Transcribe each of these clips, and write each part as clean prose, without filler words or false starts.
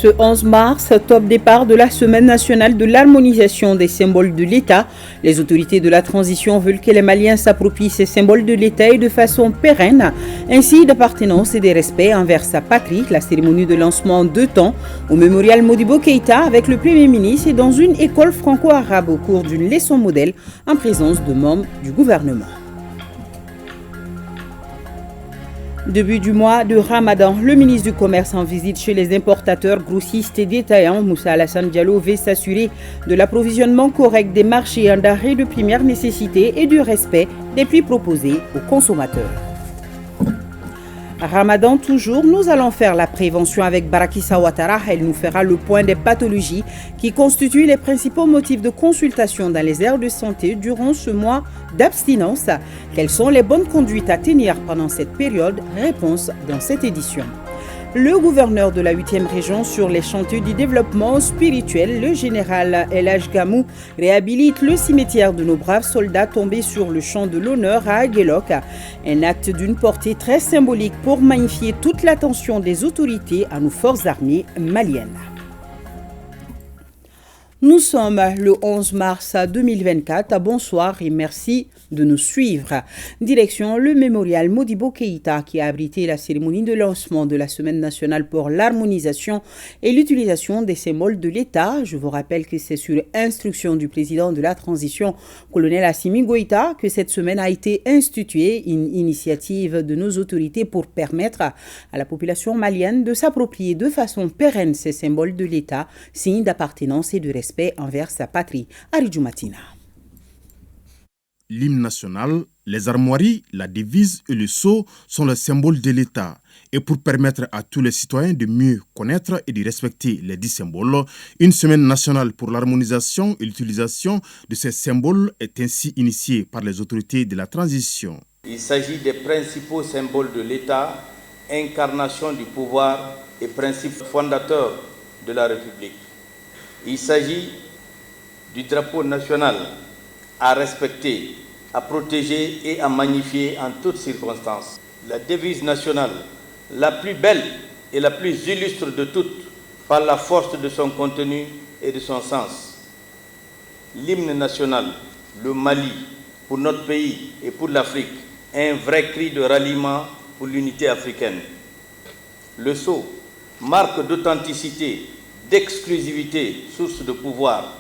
Ce 11 mars, top départ de la Semaine nationale de l'harmonisation des symboles de l'État. Les autorités de la transition veulent que les Maliens s'approprient ces symboles de l'État et de façon pérenne, ainsi d'appartenance et de respect envers sa patrie. La cérémonie de lancement en 2 temps au mémorial Modibo Keïta avec le Premier ministre et dans une école franco-arabe au cours d'une leçon modèle en présence de membres du gouvernement. Début du mois de Ramadan, le ministre du Commerce en visite chez les importateurs, grossistes et détaillants, Moussa Alassane Diallo, veut s'assurer de l'approvisionnement correct des marchés en denrées de première nécessité et du respect des prix proposés aux consommateurs. Ramadan toujours, nous allons faire la prévention avec Barakissa Ouattara. Elle nous fera le point des pathologies qui constituent les principaux motifs de consultation dans les aires de santé durant ce mois d'abstinence. Quelles sont les bonnes conduites à tenir pendant cette période? Réponse dans cette édition. Le gouverneur de la 8e région sur les chantiers du développement spirituel, le général El Hadj Gamou, réhabilite le cimetière de nos braves soldats tombés sur le champ de l'honneur à Aguelok. Un acte d'une portée très symbolique pour magnifier toute l'attention des autorités à nos forces armées maliennes. Nous sommes le 11 mars 2024. Bonsoir et merci de nous suivre. Direction le mémorial Modibo Keïta qui a abrité la cérémonie de lancement de la Semaine nationale pour l'harmonisation et l'utilisation des symboles de l'État. Je vous rappelle que c'est sur instruction du président de la transition, colonel Assimi Goïta, que cette semaine a été instituée, une initiative de nos autorités pour permettre à la population malienne de s'approprier de façon pérenne ces symboles de l'État, signe d'appartenance et de respect envers sa patrie. Aridjou Matina. L'hymne national, les armoiries, la devise et le sceau sont les symboles de l'État. Et pour permettre à tous les citoyens de mieux connaître et de respecter les 10 symboles, une semaine nationale pour l'harmonisation et l'utilisation de ces symboles est ainsi initiée par les autorités de la transition. Il s'agit des principaux symboles de l'État, incarnation du pouvoir et principe fondateur de la République. Il s'agit du drapeau national à respecter, à protéger et à magnifier en toutes circonstances. La devise nationale, la plus belle et la plus illustre de toutes, par la force de son contenu et de son sens. L'hymne national, le Mali, pour notre pays et pour l'Afrique, un vrai cri de ralliement pour l'unité africaine. Le sceau, marque d'authenticité, d'exclusivité, source de pouvoir.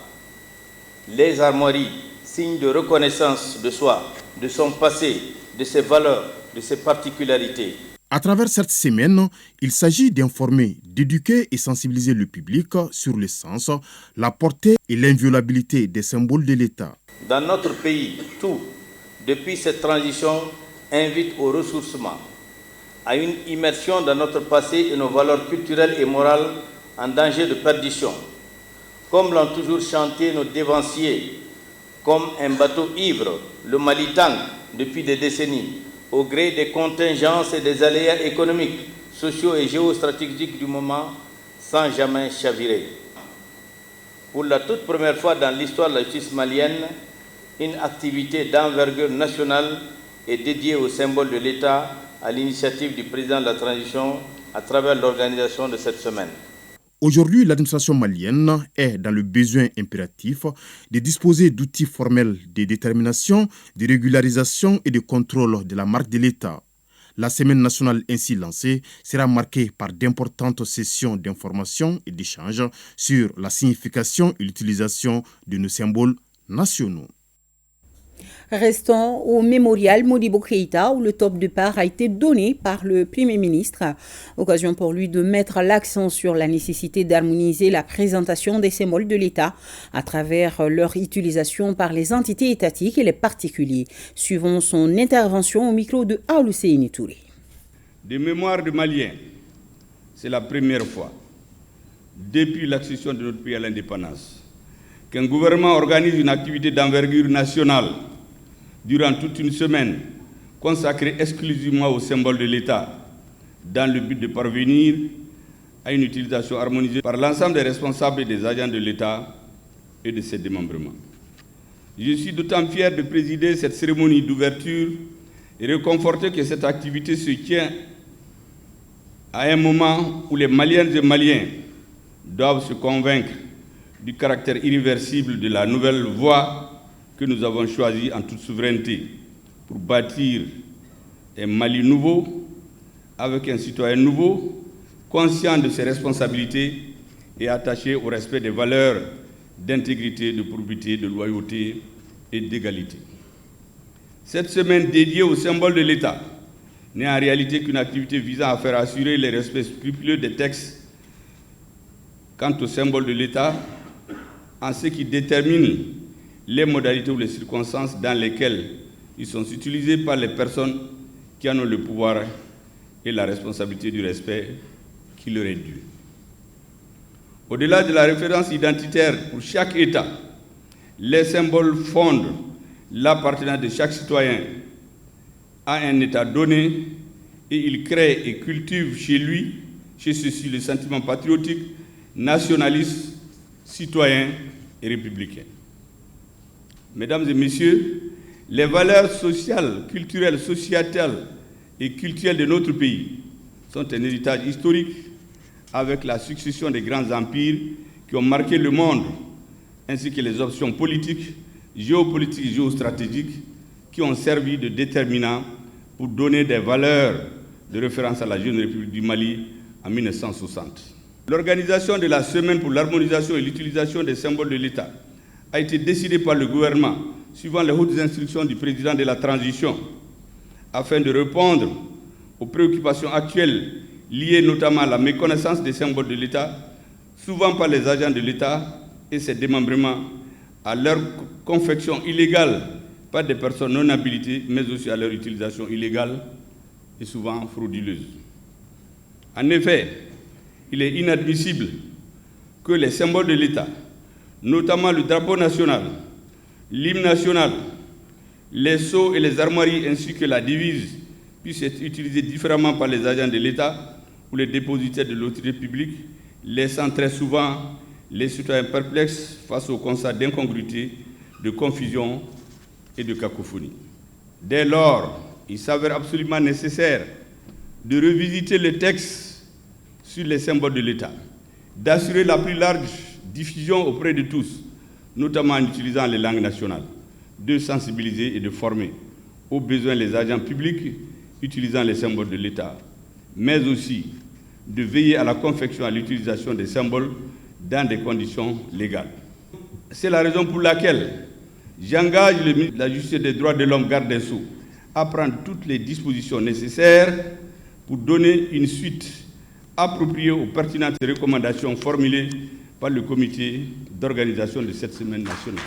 Les armoiries, signe de reconnaissance de soi, de son passé, de ses valeurs, de ses particularités. À travers cette semaine, il s'agit d'informer, d'éduquer et sensibiliser le public sur le sens, la portée et l'inviolabilité des symboles de l'État. Dans notre pays, tout, depuis cette transition, invite au ressourcement, à une immersion dans notre passé et nos valeurs culturelles et morales en danger de perdition. Comme l'ont toujours chanté nos dévanciers, comme un bateau ivre, le Mali tangue depuis des décennies, au gré des contingences et des aléas économiques, sociaux et géostratégiques du moment, sans jamais chavirer. Pour la toute première fois dans l'histoire de la justice malienne, une activité d'envergure nationale est dédiée au symbole de l'État à l'initiative du président de la transition à travers l'organisation de cette semaine. Aujourd'hui, l'administration malienne est dans le besoin impératif de disposer d'outils formels de détermination, de régularisation et de contrôle de la marque de l'État. La semaine nationale ainsi lancée sera marquée par d'importantes sessions d'information et d'échanges sur la signification et l'utilisation de nos symboles nationaux. Restons au mémorial Modibo Keïta où le top départ a été donné par le Premier ministre. Occasion pour lui de mettre l'accent sur la nécessité d'harmoniser la présentation des symboles de l'État à travers leur utilisation par les entités étatiques et les particuliers. Suivons son intervention au micro de Aoulou Seyni Touré. De mémoire de Maliens, c'est la première fois depuis l'accession de notre pays à l'indépendance qu'un gouvernement organise une activité d'envergure nationale durant toute une semaine consacrée exclusivement aux symboles de l'État dans le but de parvenir à une utilisation harmonisée par l'ensemble des responsables et des agents de l'État et de ses démembrements. Je suis d'autant fier de présider cette cérémonie d'ouverture et réconforter que cette activité se tient à un moment où les Maliennes et Maliens doivent se convaincre du caractère irréversible de la nouvelle voie que nous avons choisie en toute souveraineté pour bâtir un Mali nouveau, avec un citoyen nouveau, conscient de ses responsabilités et attaché au respect des valeurs d'intégrité, de probité, de loyauté et d'égalité. Cette semaine dédiée au symbole de l'État n'est en réalité qu'une activité visant à faire assurer le respect scrupuleux des textes quant au symbole de l'État, en ce qui détermine les modalités ou les circonstances dans lesquelles ils sont utilisés par les personnes qui en ont le pouvoir et la responsabilité du respect qui leur est dû. Au-delà de la référence identitaire pour chaque État, les symboles fondent l'appartenance de chaque citoyen à un État donné et il crée et cultive chez lui, chez ceux-ci, le sentiment patriotique, nationaliste, citoyen et républicain. Mesdames et messieurs, les valeurs sociales, culturelles, sociétales et culturelles de notre pays sont un héritage historique avec la succession des grands empires qui ont marqué le monde, ainsi que les options politiques, géopolitiques et géostratégiques qui ont servi de déterminants pour donner des valeurs de référence à la jeune République du Mali en 1960. L'organisation de la Semaine pour l'harmonisation et l'utilisation des symboles de l'État a été décidée par le gouvernement suivant les hautes instructions du président de la transition afin de répondre aux préoccupations actuelles liées notamment à la méconnaissance des symboles de l'État, souvent par les agents de l'État et ses démembrements, à leur confection illégale par des personnes non habilitées, mais aussi à leur utilisation illégale et souvent frauduleuse. En effet, il est inadmissible que les symboles de l'État, notamment le drapeau national, l'hymne national, les sceaux et les armoiries ainsi que la devise puissent être utilisés différemment par les agents de l'État ou les dépositaires de l'autorité publique, laissant très souvent les citoyens perplexes face au constat d'incongruité, de confusion et de cacophonie. Dès lors, il s'avère absolument nécessaire de revisiter le texte sur les symboles de l'État, d'assurer la plus large diffusion auprès de tous, notamment en utilisant les langues nationales, de sensibiliser et de former aux besoins les agents publics utilisant les symboles de l'État, mais aussi de veiller à la confection et à l'utilisation des symboles dans des conditions légales. C'est la raison pour laquelle j'engage le ministre de la Justice et des Droits de l'Homme, garde des Sceaux, à prendre toutes les dispositions nécessaires pour donner une suite appropriée aux pertinentes recommandations formulées par le comité d'organisation de cette semaine nationale.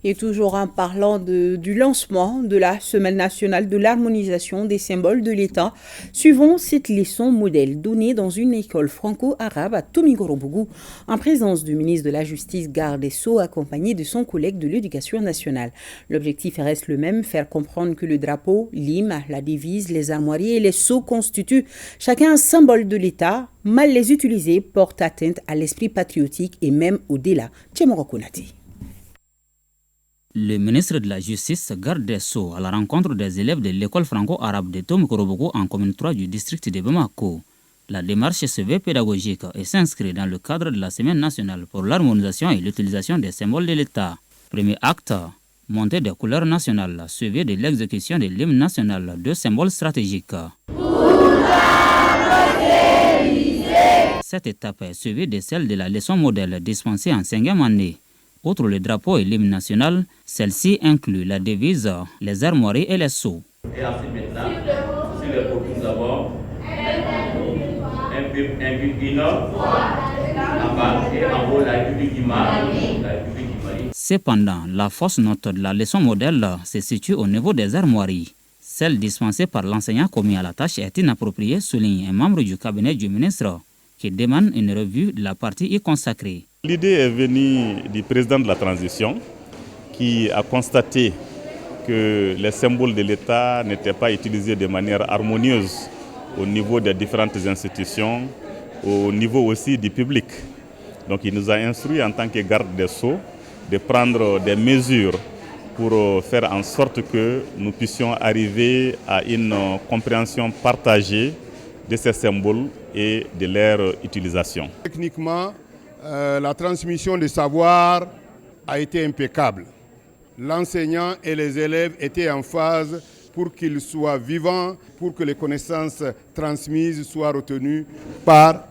Et toujours en parlant du lancement de la Semaine nationale de l'harmonisation des symboles de l'État, suivons cette leçon modèle donnée dans une école franco-arabe à Tomigorobougou en présence du ministre de la Justice, garde des Sceaux, accompagné de son collègue de l'Éducation nationale. L'objectif reste le même, faire comprendre que le drapeau, l'hymne, la devise, les armoiries et les sceaux constituent chacun un symbole de l'État. Mal les utiliser porte atteinte à l'esprit patriotique et même au-delà. Tchemoro Konati. Le ministre de la Justice, garde des Sceaux, à la rencontre des élèves de l'école franco-arabe de Tomigorobougou en commune 3 du district de Bamako. La démarche se veut pédagogique et s'inscrit dans le cadre de la Semaine nationale pour l'harmonisation et l'utilisation des symboles de l'État. Premier acte, montée des couleurs nationales, suivi de l'exécution de l'hymne national, deux symboles stratégiques. Cette étape est suivie de celle de la leçon modèle dispensée en 5e année. Outre le drapeau et l'hymne national, celle-ci inclut la devise, les armoiries et les sceaux. Et ensuite maintenant, sur le pôle, nous avons un but du Nord, en bas et en haut la République du Mali. Cependant, la fausse note de la leçon modèle se situe au niveau des armoiries. Celle dispensée par l'enseignant commis à la tâche est inappropriée, souligne un membre du cabinet du ministre, qui demande une revue de la partie y consacrée. L'idée est venue du président de la transition qui a constaté que les symboles de l'État n'étaient pas utilisés de manière harmonieuse au niveau des différentes institutions, au niveau aussi du public. Donc il nous a instruit en tant que garde des Sceaux de prendre des mesures pour faire en sorte que nous puissions arriver à une compréhension partagée de ces symboles et de leur utilisation. Techniquement, la transmission des savoirs a été impeccable. L'enseignant et les élèves étaient en phase pour qu'ils soient vivants, pour que les connaissances transmises soient retenues par,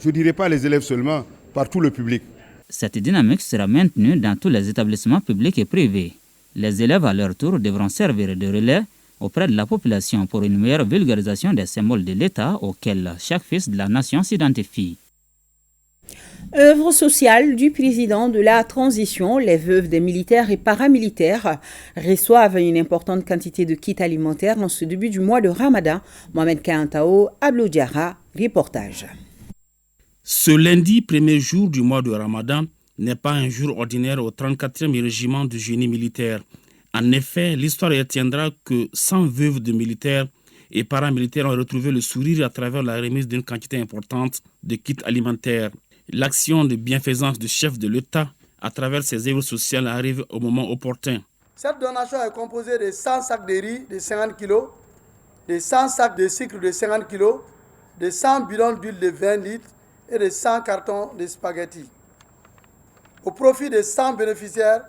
je ne dirais pas les élèves seulement, par tout le public. Cette dynamique sera maintenue dans tous les établissements publics et privés. Les élèves, à leur tour, devront servir de relais auprès de la population pour une meilleure vulgarisation des symboles de l'État auxquels chaque fils de la nation s'identifie. Œuvre sociale du président de la transition, les veuves des militaires et paramilitaires reçoivent une importante quantité de kits alimentaires en ce début du mois de Ramadan. Mohamed Kantao, Ablo Diarra, reportage. Ce lundi, premier jour du mois de Ramadan, n'est pas un jour ordinaire au 34e régiment du génie militaire. En effet, l'histoire retiendra que 100 veuves de militaires et paramilitaires ont retrouvé le sourire à travers la remise d'une quantité importante de kits alimentaires. L'action de bienfaisance du chef de l'État à travers ses œuvres sociales arrive au moment opportun. Cette donation est composée de 100 sacs de riz de 50 kg, de 100 sacs de sucre de 50 kg, de 100 bidons d'huile de 20 litres et de 100 cartons de spaghettis. Au profit de 100 bénéficiaires,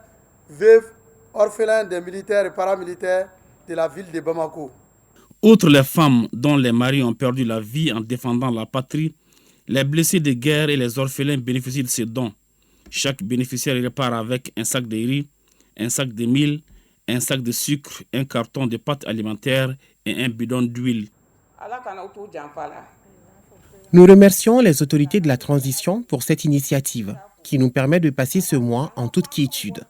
veuves, orphelins des militaires et paramilitaires de la ville de Bamako. Outre les femmes dont les maris ont perdu la vie en défendant la patrie, les blessés de guerre et les orphelins bénéficient de ces dons. Chaque bénéficiaire repart avec un sac de riz, un sac de mil, un sac de sucre, un carton de pâtes alimentaires et un bidon d'huile. Nous remercions les autorités de la transition pour cette initiative qui nous permet de passer ce mois en toute quiétude.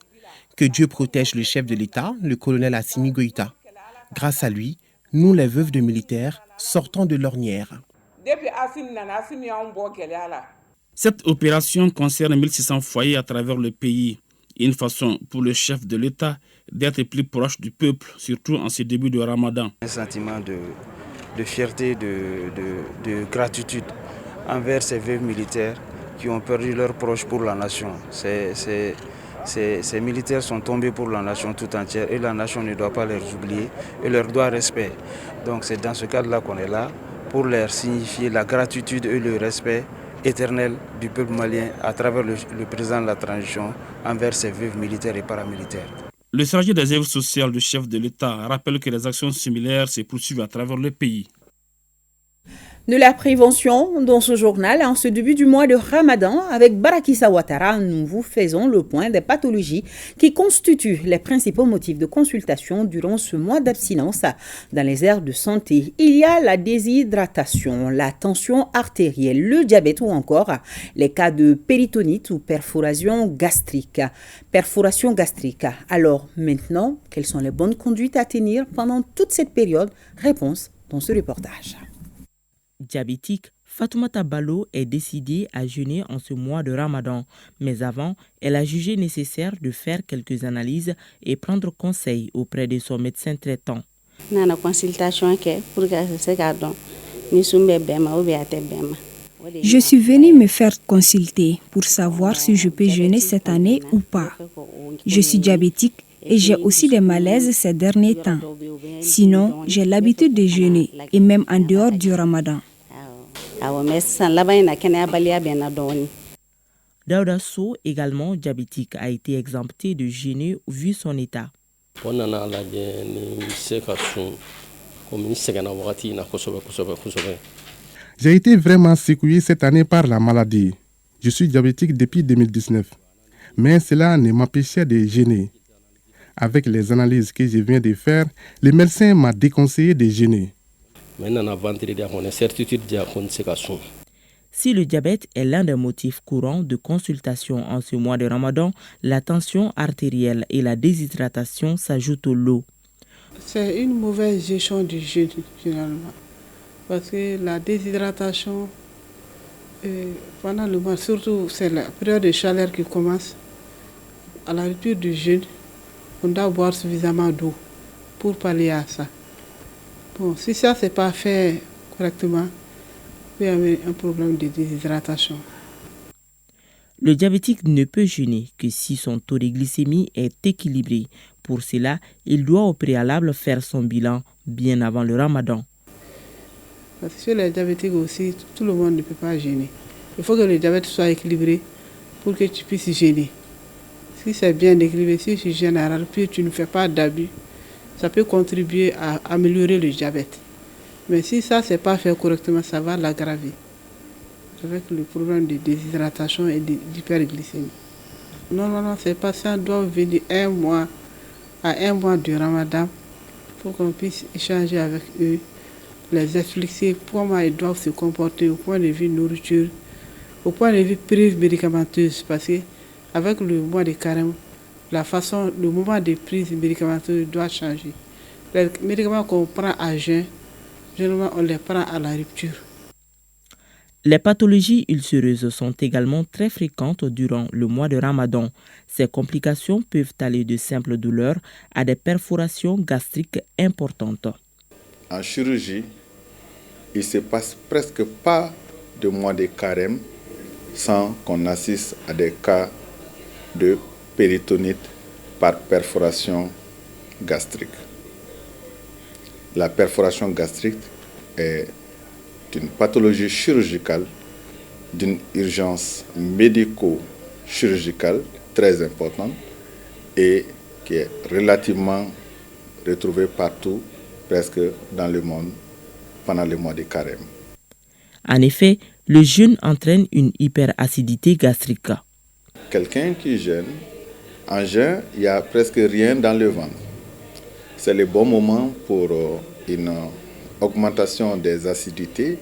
Que Dieu protège le chef de l'État, le colonel Assimi Goïta. Grâce à lui, nous, les veuves de militaires, sortons de l'ornière. Cette opération concerne 1600 foyers à travers le pays. Une façon pour le chef de l'État d'être plus proche du peuple, surtout en ce début de Ramadan. Un sentiment de fierté, de gratitude envers ces veuves militaires qui ont perdu leurs proches pour la nation. Ces militaires sont tombés pour la nation tout entière et la nation ne doit pas les oublier et leur doit respect. Donc c'est dans ce cadre-là qu'on est là pour leur signifier la gratitude et le respect éternel du peuple malien à travers le président de la transition envers ses veuves militaires et paramilitaires. Le chargé des œuvres sociales du chef de l'État rappelle que les actions similaires se poursuivent à travers le pays. De la prévention dans ce journal en ce début du mois de Ramadan avec Barakissa Ouattara, nous vous faisons le point des pathologies qui constituent les principaux motifs de consultation durant ce mois d'abstinence dans les aires de santé. Il y a la déshydratation, la tension artérielle, le diabète ou encore les cas de péritonite ou perforation gastrique. Alors maintenant, quelles sont les bonnes conduites à tenir pendant toute cette période? Réponse dans ce reportage. Diabétique, Fatoumata Ballo est décidée à jeûner en ce mois de Ramadan. Mais avant, elle a jugé nécessaire de faire quelques analyses et prendre conseil auprès de son médecin traitant. Je suis venue me faire consulter pour savoir si je peux jeûner cette année ou pas. Je suis diabétique et j'ai aussi des malaises ces derniers temps. Sinon, j'ai l'habitude de jeûner et même en dehors du Ramadan. Daouda Sow, également diabétique, a été exempté de jeûner vu son état. J'ai été vraiment secoué cette année par la maladie. Je suis diabétique depuis 2019, mais cela ne m'empêchait de jeûner. Avec les analyses que je viens de faire, le médecin m'a déconseillé de jeûner. Si le diabète est l'un des motifs courants de consultation en ce mois de Ramadan, la tension artérielle et la déshydratation s'ajoutent au lot. C'est une mauvaise gestion du jeûne, généralement. Parce que la déshydratation, pendant le mois, surtout c'est la période de chaleur qui commence, à la rupture du jeûne, on doit boire suffisamment d'eau pour pallier à ça. Bon, si ça c'est pas fait correctement, il peut y avoir un problème de déshydratation. Le diabétique ne peut jeûner que si son taux de glycémie est équilibré. Pour cela, il doit au préalable faire son bilan bien avant le Ramadan. Parce que chez les diabétiques aussi, tout le monde ne peut pas jeûner. Il faut que le diabète soit équilibré pour que tu puisses jeûner. Si c'est bien équilibré, si tu jeûnes à rare, puis tu ne fais pas d'abus, ça peut contribuer à améliorer le diabète. Mais si ça, c'est pas fait correctement, ça va l'aggraver. Avec le problème de déshydratation et d'hyperglycémie. Normalement, ces patients doivent venir à un mois du Ramadan pour qu'on puisse échanger avec eux, les expliquer comment ils doivent se comporter au point de vue nourriture, au point de vue prise médicamenteuse. Parce qu'avec le mois de carême, le moment de prise médicamenteuse doit changer. Les médicaments qu'on prend à jeun, généralement on les prend à la rupture. Les pathologies ulcéreuses sont également très fréquentes durant le mois de Ramadan. Ces complications peuvent aller de simples douleurs à des perforations gastriques importantes. En chirurgie, il ne se passe presque pas de mois de carême sans qu'on assiste à des cas de péritonite par perforation gastrique. La perforation gastrique est une pathologie chirurgicale d'une urgence médico-chirurgicale très importante et qui est relativement retrouvée partout, presque dans le monde, pendant le mois de carême. En effet, le jeûne entraîne une hyperacidité gastrique. Quelqu'un qui jeûne, en jeûne, il n'y a presque rien dans le ventre. C'est le bon moment pour une augmentation des acidités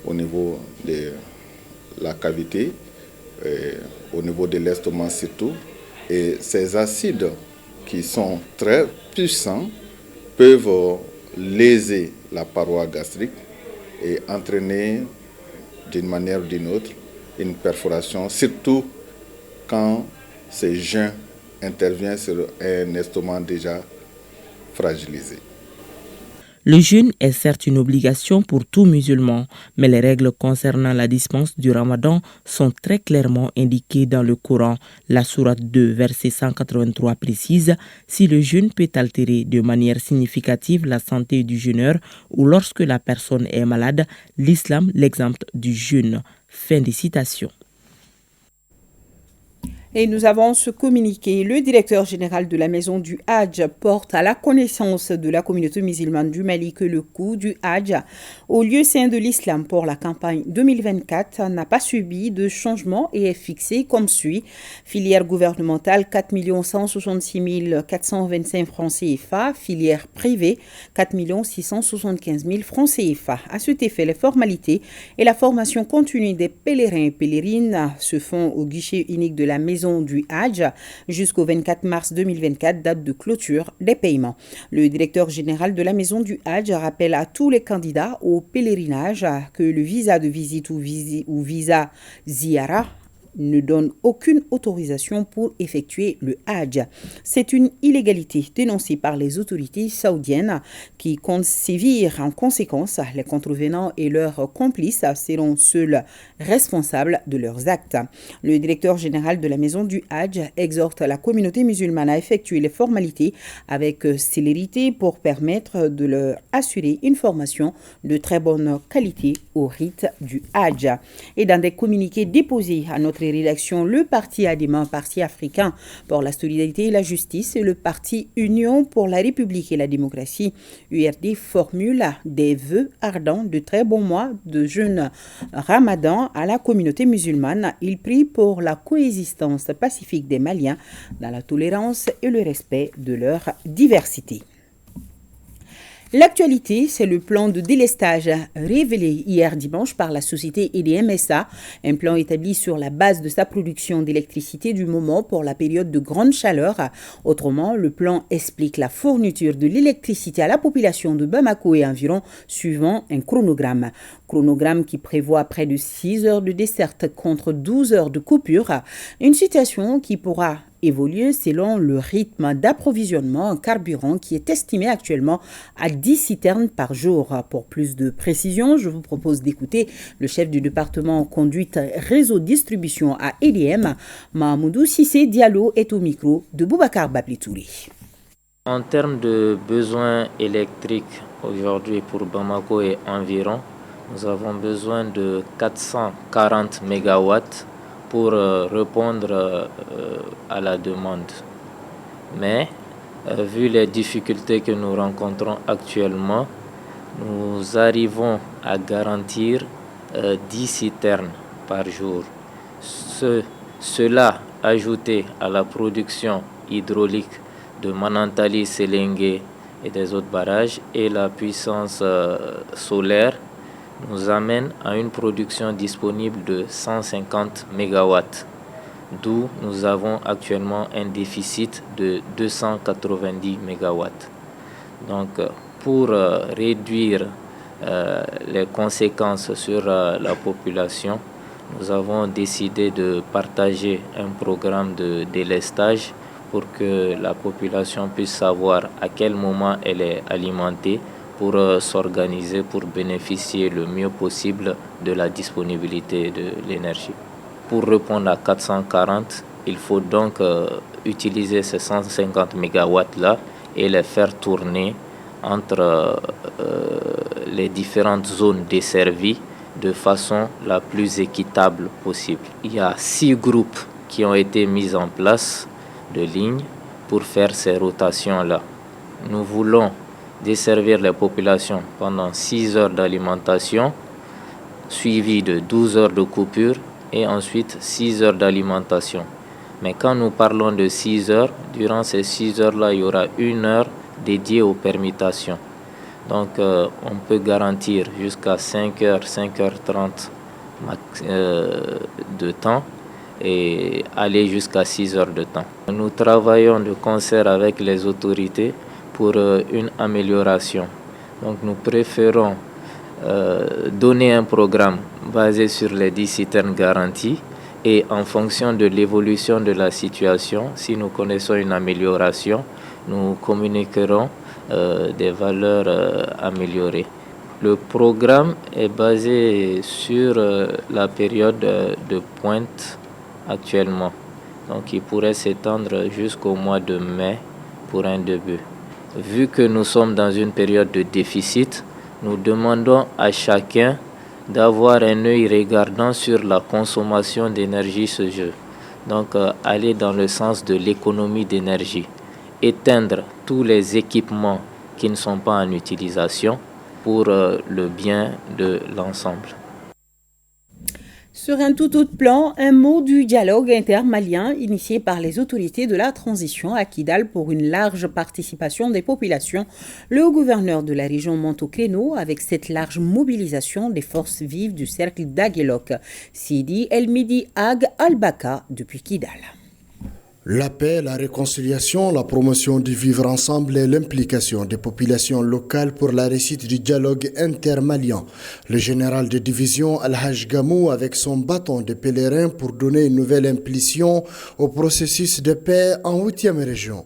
au niveau de la cavité, au niveau de l'estomac surtout. Et ces acides qui sont très puissants peuvent léser la paroi gastrique et entraîner d'une manière ou d'une autre une perforation, surtout quand ce jeûne intervient sur un estomac déjà fragilisé. Le jeûne est certes une obligation pour tout musulman, mais les règles concernant la dispense du Ramadan sont très clairement indiquées dans le Coran. La sourate 2, verset 183 précise « Si le jeûne peut altérer de manière significative la santé du jeûneur ou lorsque la personne est malade, l'islam l'exempte du jeûne. » Fin des citations. Et nous avons ce communiqué. Le directeur général de la Maison du Hadj porte à la connaissance de la communauté musulmane du Mali que le coût du Hadj au lieu saint de l'islam pour la campagne 2024 n'a pas subi de changement et est fixé comme suit. Filière gouvernementale 4 166 425 francs CFA. Filière privée 4 675 000 francs CFA. À cet effet, les formalités et la formation continue des pèlerins et pèlerines se font au guichet unique de la Maison du Hadj jusqu'au 24 mars 2024, date de clôture des paiements. Le directeur général de la Maison du Hadj rappelle à tous les candidats au pèlerinage que le visa de visite ou visa Ziyara ne donne aucune autorisation pour effectuer le Hadj. C'est une illégalité dénoncée par les autorités saoudiennes qui comptent sévir en conséquence. Les contrevenants et leurs complices seront seuls responsables de leurs actes. Le directeur général de la Maison du Hadj exhorte la communauté musulmane à effectuer les formalités avec célérité pour permettre de leur assurer une formation de très bonne qualité au rite du Hadj. Et dans des communiqués déposés à notre rédaction, le parti ADEMA, Parti africain pour la solidarité et la justice, et le parti Union pour la République et la démocratie, URD, formulent des vœux ardents de très bons mois de jeûne Ramadan à la communauté musulmane. Ils prient pour la coexistence pacifique des Maliens dans la tolérance et le respect de leur diversité. L'actualité, c'est le plan de délestage révélé hier dimanche par la société EDM SA, un plan établi sur la base de sa production d'électricité du moment pour la période de grande chaleur. Autrement, le plan explique la fourniture de l'électricité à la population de Bamako et environ suivant un chronogramme. Chronogramme qui prévoit près de 6 heures de desserte contre 12 heures de coupure, une situation qui pourra évoluer selon le rythme d'approvisionnement en carburant qui est estimé actuellement à 10 citernes par jour. Pour plus de précision, je vous propose d'écouter le chef du département conduite réseau distribution à EDM, Mahamoudou Sissé Diallo, est au micro de Boubacar Bablitouri. En termes de besoins électriques aujourd'hui pour Bamako et environ, nous avons besoin de 440 MW pour répondre à la demande. Mais, vu les difficultés que nous rencontrons actuellement, nous arrivons à garantir 10 citernes par jour. Cela, ajouté à la production hydraulique de Manantali, Selengue et des autres barrages et la puissance solaire, nous amène à une production disponible de 150 MW, d'où nous avons actuellement un déficit de 290 MW. Donc, pour réduire les conséquences sur la population, nous avons décidé de partager un programme de délestage pour que la population puisse savoir à quel moment elle est alimentée pour s'organiser, pour bénéficier le mieux possible de la disponibilité de l'énergie. Pour répondre à 440, il faut donc utiliser ces 150 MW là et les faire tourner entre les différentes zones desservies de façon la plus équitable possible. Il y a 6 groupes qui ont été mis en place de lignes pour faire ces rotations-là. Nous voulons desservir les populations pendant 6 heures d'alimentation, suivies de 12 heures de coupure et ensuite 6 heures d'alimentation. Mais quand nous parlons de 6 heures, durant ces 6 heures-là, il y aura 1 heure dédiée aux permutations. Donc on peut garantir jusqu'à 5h, 5h30 de temps et aller jusqu'à 6 heures de temps. Nous travaillons de concert avec les autorités pour une amélioration. Donc nous préférons donner un programme basé sur les 10 citernes garanties et en fonction de l'évolution de la situation, si nous connaissons une amélioration, nous communiquerons des valeurs améliorées. Le programme est basé sur la période de pointe actuellement. Donc il pourrait s'étendre jusqu'au mois de mai pour un début. Vu que nous sommes dans une période de déficit, nous demandons à chacun d'avoir un œil regardant sur la consommation d'énergie ce jeu. Donc aller dans le sens de l'économie d'énergie. Éteindre tous les équipements qui ne sont pas en utilisation pour le bien de l'ensemble. Sur un tout autre plan, un mot du dialogue intermalien initié par les autorités de la transition à Kidal pour une large participation des populations. Le gouverneur de la région monte au créneau avec cette large mobilisation des forces vives du cercle d'Aguelok. Sidi El Midi Ag Al-Baka depuis Kidal. La paix, la réconciliation, la promotion du vivre ensemble et l'implication des populations locales pour la réussite du dialogue intermalien. Le général de division Al-Haj Gamou avec son bâton de pèlerin pour donner une nouvelle impulsion au processus de paix en 8e région.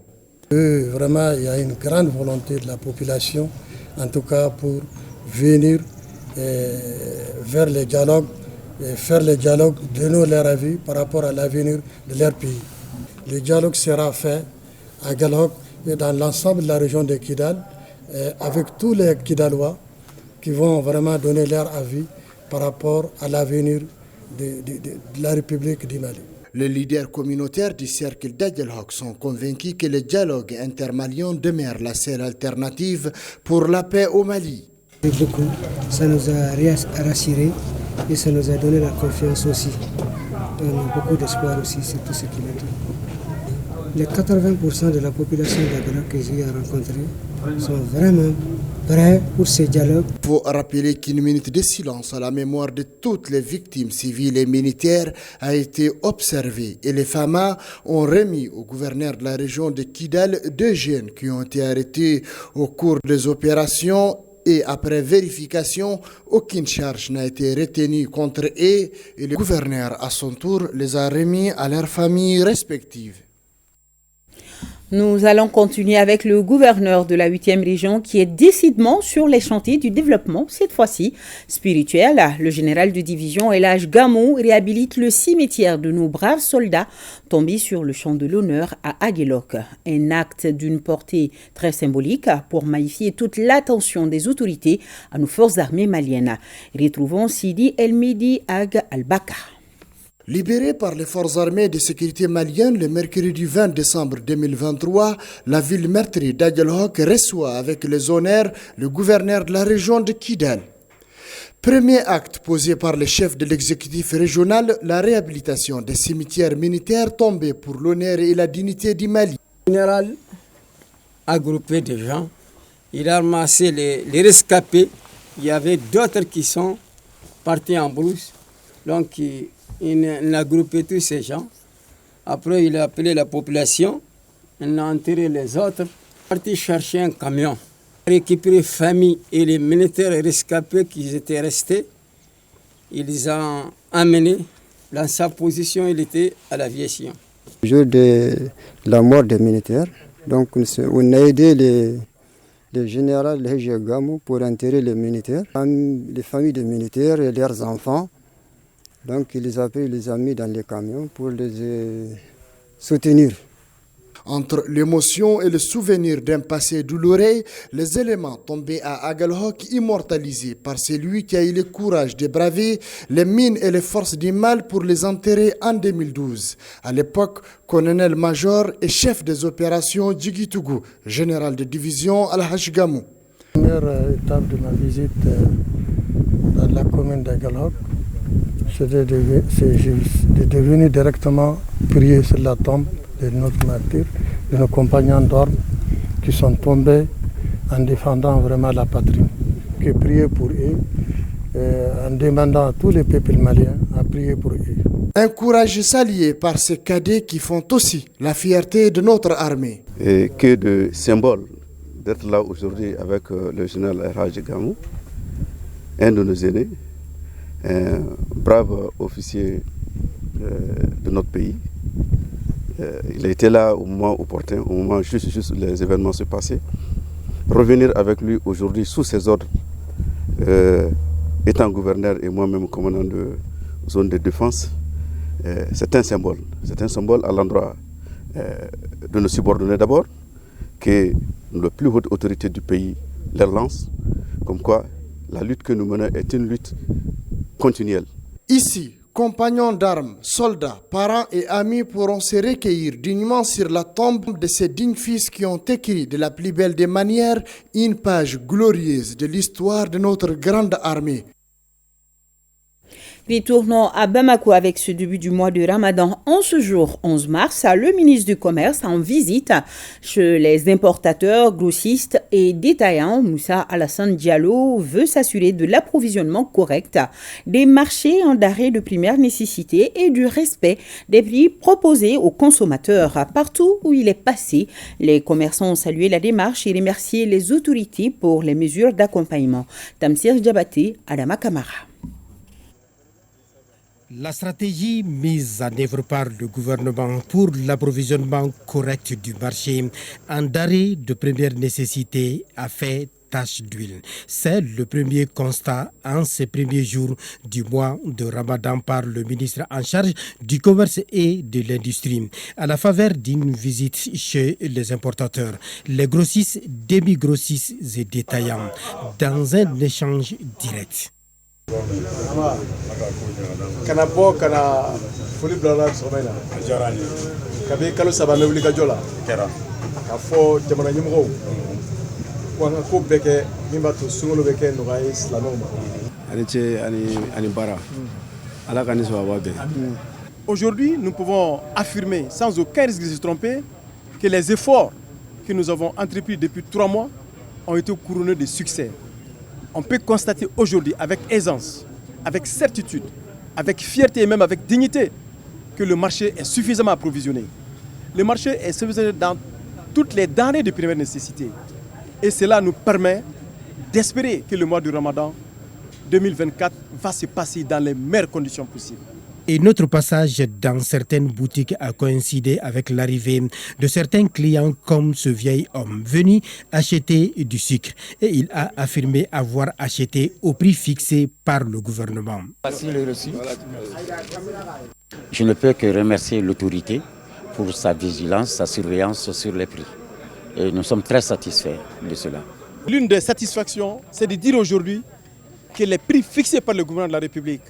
Vraiment, il y a une grande volonté de la population, en tout cas pour venir vers le dialogue, et faire le dialogue, donner leur avis par rapport à l'avenir de leur pays. Le dialogue sera fait à Galok et dans l'ensemble de la région de Kidal, avec tous les Kidalois qui vont vraiment donner leur avis par rapport à l'avenir de la République du Mali. Les leaders communautaires du cercle d'Aguelok sont convaincus que le dialogue intermalien demeure la seule alternative pour la paix au Mali. Beaucoup, ça nous a rassurés et ça nous a donné la confiance aussi. On a beaucoup d'espoir aussi sur tout ce qu'il a dit. Les 80% de la population d'Aguelok que j'ai rencontrée sont vraiment prêts pour ce dialogue. Il faut rappeler qu'une minute de silence à la mémoire de toutes les victimes civiles et militaires a été observée et les FAMA ont remis au gouverneur de la région de Kidal 2 jeunes qui ont été arrêtés au cours des opérations et après vérification, aucune charge n'a été retenue contre eux et le gouverneur à son tour les a remis à leurs familles respectives. Nous allons continuer avec le gouverneur de la 8e région qui est décidément sur les chantiers du développement, cette fois-ci spirituel. Le général de division Elhaj Gamou réhabilite le cimetière de nos braves soldats tombés sur le champ de l'honneur à Aguelok. Un acte d'une portée très symbolique pour magnifier toute l'attention des autorités à nos forces armées maliennes. Retrouvons Sidi El-Midi Ag Al-Baka. Libérée par les forces armées de sécurité maliennes le mercredi 20 décembre 2023, la ville meurtrie d'Aguelhok reçoit avec les honneurs le gouverneur de la région de Kidal. Premier acte posé par le chef de l'exécutif régional, la réhabilitation des cimetières militaires tombés pour l'honneur et la dignité du Mali. Le général a groupé des gens, il a ramassé les rescapés, il y avait d'autres qui sont partis en brousse, donc il a groupé tous ces gens. Après, il a appelé la population. Il a enterré les autres. Il est parti chercher un camion. Récupérer les familles et les militaires rescapés qui étaient restés. Il les a amenés. Dans sa position, il était à l'aviation. Le jour de la mort des militaires, donc on a aidé le général Elhaj Gamou pour enterrer les militaires, les familles des militaires et leurs enfants. Donc il les a pris, il les a mis dans les camions pour les soutenir. Entre l'émotion et le souvenir d'un passé douloureux, les éléments tombés à Aguelhok immortalisés par celui qui a eu le courage de braver les mines et les forces du mal pour les enterrer en 2012. À l'époque, colonel-major et chef des opérations Djigitougou, général de division Elhaj Gamou. La première étape de ma visite dans la commune d'Aguelhok, c'est de venir directement prier sur la tombe de notre martyr, de nos compagnons d'armes qui sont tombés en défendant vraiment la patrie. Que prier pour eux, en demandant à tous les peuples maliens à prier pour eux. Un courage salué par ces cadets qui font aussi la fierté de notre armée. Et que de symbole d'être là aujourd'hui avec le général Elhaj Gamou, un de nos aînés, un brave officier de notre pays. Il a été là au moment opportun, au moment juste où les événements se passaient. Revenir avec lui aujourd'hui sous ses ordres, étant gouverneur et moi-même commandant de zone de défense, c'est un symbole. C'est un symbole à l'endroit de nos subordonnés d'abord, que la plus haute autorité du pays leur lance, comme quoi la lutte que nous menons est une lutte continuelle. Ici, compagnons d'armes, soldats, parents et amis pourront se recueillir dignement sur la tombe de ces dignes fils qui ont écrit de la plus belle des manières une page glorieuse de l'histoire de notre grande armée. Retournons à Bamako avec ce début du mois de Ramadan. En ce jour, 11 mars, le ministre du Commerce en visite chez les importateurs, grossistes et détaillants. Moussa Alassane Diallo veut s'assurer de l'approvisionnement correct des marchés en denrées de première nécessité et du respect des prix proposés aux consommateurs. Partout où il est passé, les commerçants ont salué la démarche et remercié les autorités pour les mesures d'accompagnement. Tamsir Diabaté, Adama Kamara. La stratégie mise en œuvre par le gouvernement pour l'approvisionnement correct du marché en denrées de première nécessité a fait tache d'huile. C'est le premier constat en ces premiers jours du mois de Ramadan par le ministre en charge du commerce et de l'industrie. À la faveur d'une visite chez les importateurs, les grossistes, demi-grossistes et détaillants, dans un échange direct. Kana bɔ kana foli bila la sɔgɔma in na a diyara n ye kabi kalo saba mɛ wuli ka jɔ la kɛra k'a fɔ jamana ɲɛmɔgɔw ko an ka ko bɛɛ kɛ min b'a to sunkalo bɛ kɛ nɔgɔya ye silamɛw ma. ani ce ani baara ala ka ni sababa bɛn. Aujourd'hui, nous pouvons affirmer sans aucun risque de se tromper que les efforts que nous avons entrepris depuis 3 mois ont été couronnés de succès. On peut constater aujourd'hui avec aisance, avec certitude, avec fierté et même avec dignité que le marché est suffisamment approvisionné. Le marché est suffisamment dans toutes les denrées de première nécessité. Et cela nous permet d'espérer que le mois du Ramadan 2024 va se passer dans les meilleures conditions possibles. Et notre passage dans certaines boutiques a coïncidé avec l'arrivée de certains clients comme ce vieil homme venu acheter du sucre. Et il a affirmé avoir acheté au prix fixé par le gouvernement. Voici le reçu. Je ne peux que remercier l'autorité pour sa vigilance, sa surveillance sur les prix. Et nous sommes très satisfaits de cela. L'une des satisfactions, c'est de dire aujourd'hui que les prix fixés par le gouvernement de la République,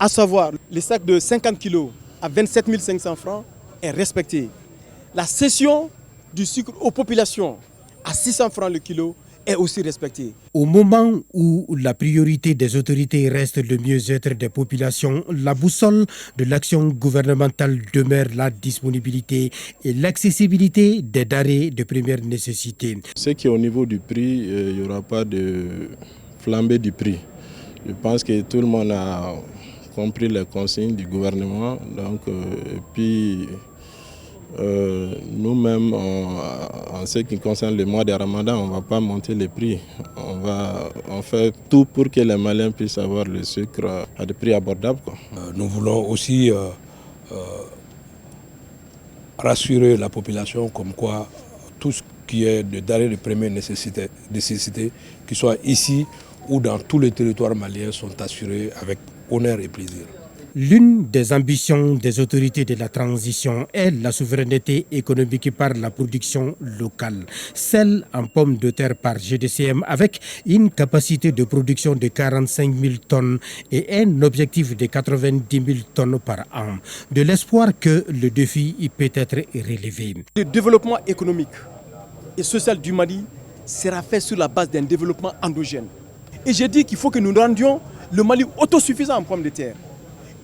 à savoir le sac de 50 kg à 27 500 francs, est respecté. La cession du sucre aux populations à 600 francs le kilo est aussi respectée. Au moment où la priorité des autorités reste le mieux-être des populations, la boussole de l'action gouvernementale demeure la disponibilité et l'accessibilité des denrées de première nécessité. Ce qui est au niveau du prix, il n'y aura pas de flambée du prix. Je pense que tout le monde a compris les consignes du gouvernement. Donc, et puis, nous-mêmes, en ce qui concerne le mois de Ramadan, on ne va pas monter les prix. On fait tout pour que les Maliens puissent avoir le sucre à des prix abordables. Nous voulons aussi rassurer la population comme quoi tout ce qui est de denrées de première nécessité, qu'ils soient ici ou dans tous les territoires maliens, sont assurés avec honneur et plaisir. L'une des ambitions des autorités de la transition est la souveraineté économique par la production locale. Celle en pommes de terre par GDCM avec une capacité de production de 45 000 tonnes et un objectif de 90 000 tonnes par an. De l'espoir que le défi peut être relevé. Le développement économique et social du Mali sera fait sur la base d'un développement endogène. Et j'ai dit qu'il faut que nous rendions le Mali autosuffisant en pommes de terre.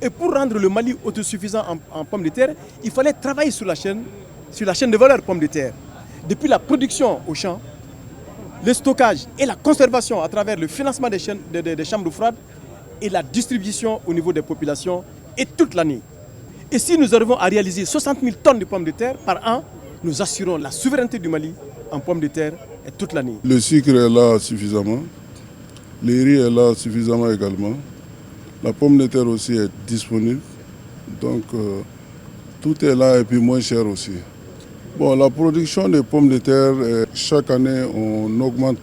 Et pour rendre le Mali autosuffisant en pommes de terre, il fallait travailler sur la chaîne de valeur pommes de terre. Depuis la production au champ, le stockage et la conservation à travers le financement des chambres froides et la distribution au niveau des populations et toute l'année. Et si nous arrivons à réaliser 60 000 tonnes de pommes de terre par an, nous assurons la souveraineté du Mali en pommes de terre et toute l'année. Le sucre est là suffisamment, le riz est là suffisamment également. La pomme de terre aussi est disponible, donc tout est là et puis moins cher aussi. Bon, la production des pommes de terre, chaque année on augmente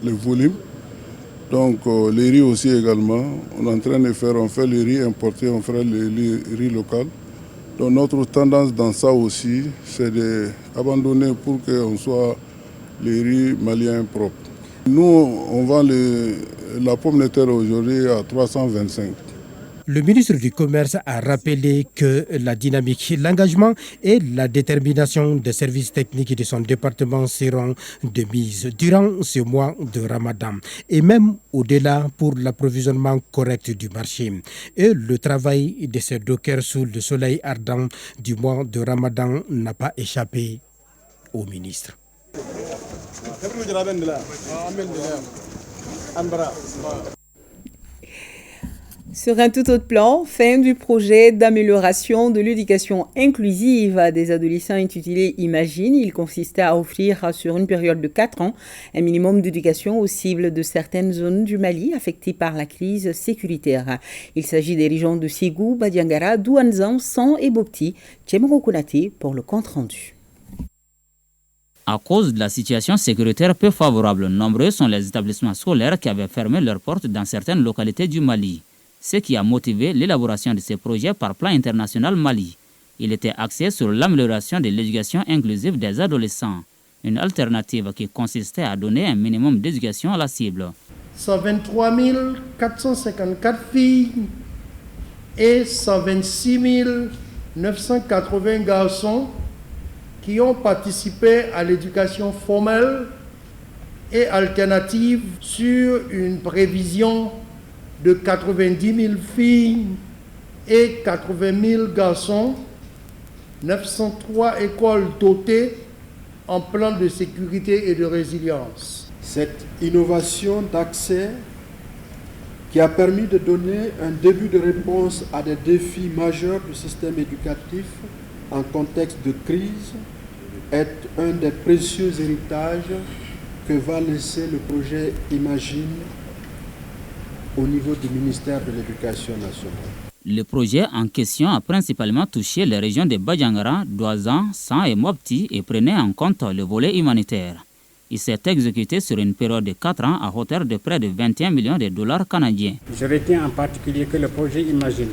le volume, donc les riz aussi également. On est en train de faire, on fait le riz importé, on fera le riz local. Donc notre tendance dans ça aussi, c'est d'abandonner pour qu'on soit les riz maliens propres. Nous, on vend la pomme de terre aujourd'hui à 325. Le ministre du Commerce a rappelé que la dynamique, l'engagement et la détermination des services techniques de son département seront de mise durant ce mois de Ramadan et même au-delà pour l'approvisionnement correct du marché. Et le travail de ces dockers sous le soleil ardent du mois de Ramadan n'a pas échappé au ministre. Sur un tout autre plan, fin du projet d'amélioration de l'éducation inclusive des adolescents intitulé Imagine. Il consistait à offrir sur une période de 4 ans un minimum d'éducation aux cibles de certaines zones du Mali affectées par la crise sécuritaire. Il s'agit des régions de Ségou, Badiangara, Douanzan, San et Bopti. Tchemro Konaté pour le compte rendu. À cause de la situation sécuritaire peu favorable, nombreux sont les établissements scolaires qui avaient fermé leurs portes dans certaines localités du Mali. Ce qui a motivé l'élaboration de ces projets par Plan International Mali. Il était axé sur l'amélioration de l'éducation inclusive des adolescents, une alternative qui consistait à donner un minimum d'éducation à la cible. 123 454 filles et 126 980 garçons qui ont participé à l'éducation formelle et alternative sur une prévision de 90 000 filles et 80 000 garçons, 903 écoles dotées en plan de sécurité et de résilience. Cette innovation d'accès qui a permis de donner un début de réponse à des défis majeurs du système éducatif en contexte de crise est un des précieux héritages que va laisser le projet Imagine au niveau du ministère de l'Éducation nationale. Le projet en question a principalement touché les régions de Badjangara, Douazan, San et Mopti et prenait en compte le volet humanitaire. Il s'est exécuté sur une période de 4 ans à hauteur de près de 21 millions de dollars canadiens. Je retiens en particulier que le projet Imagine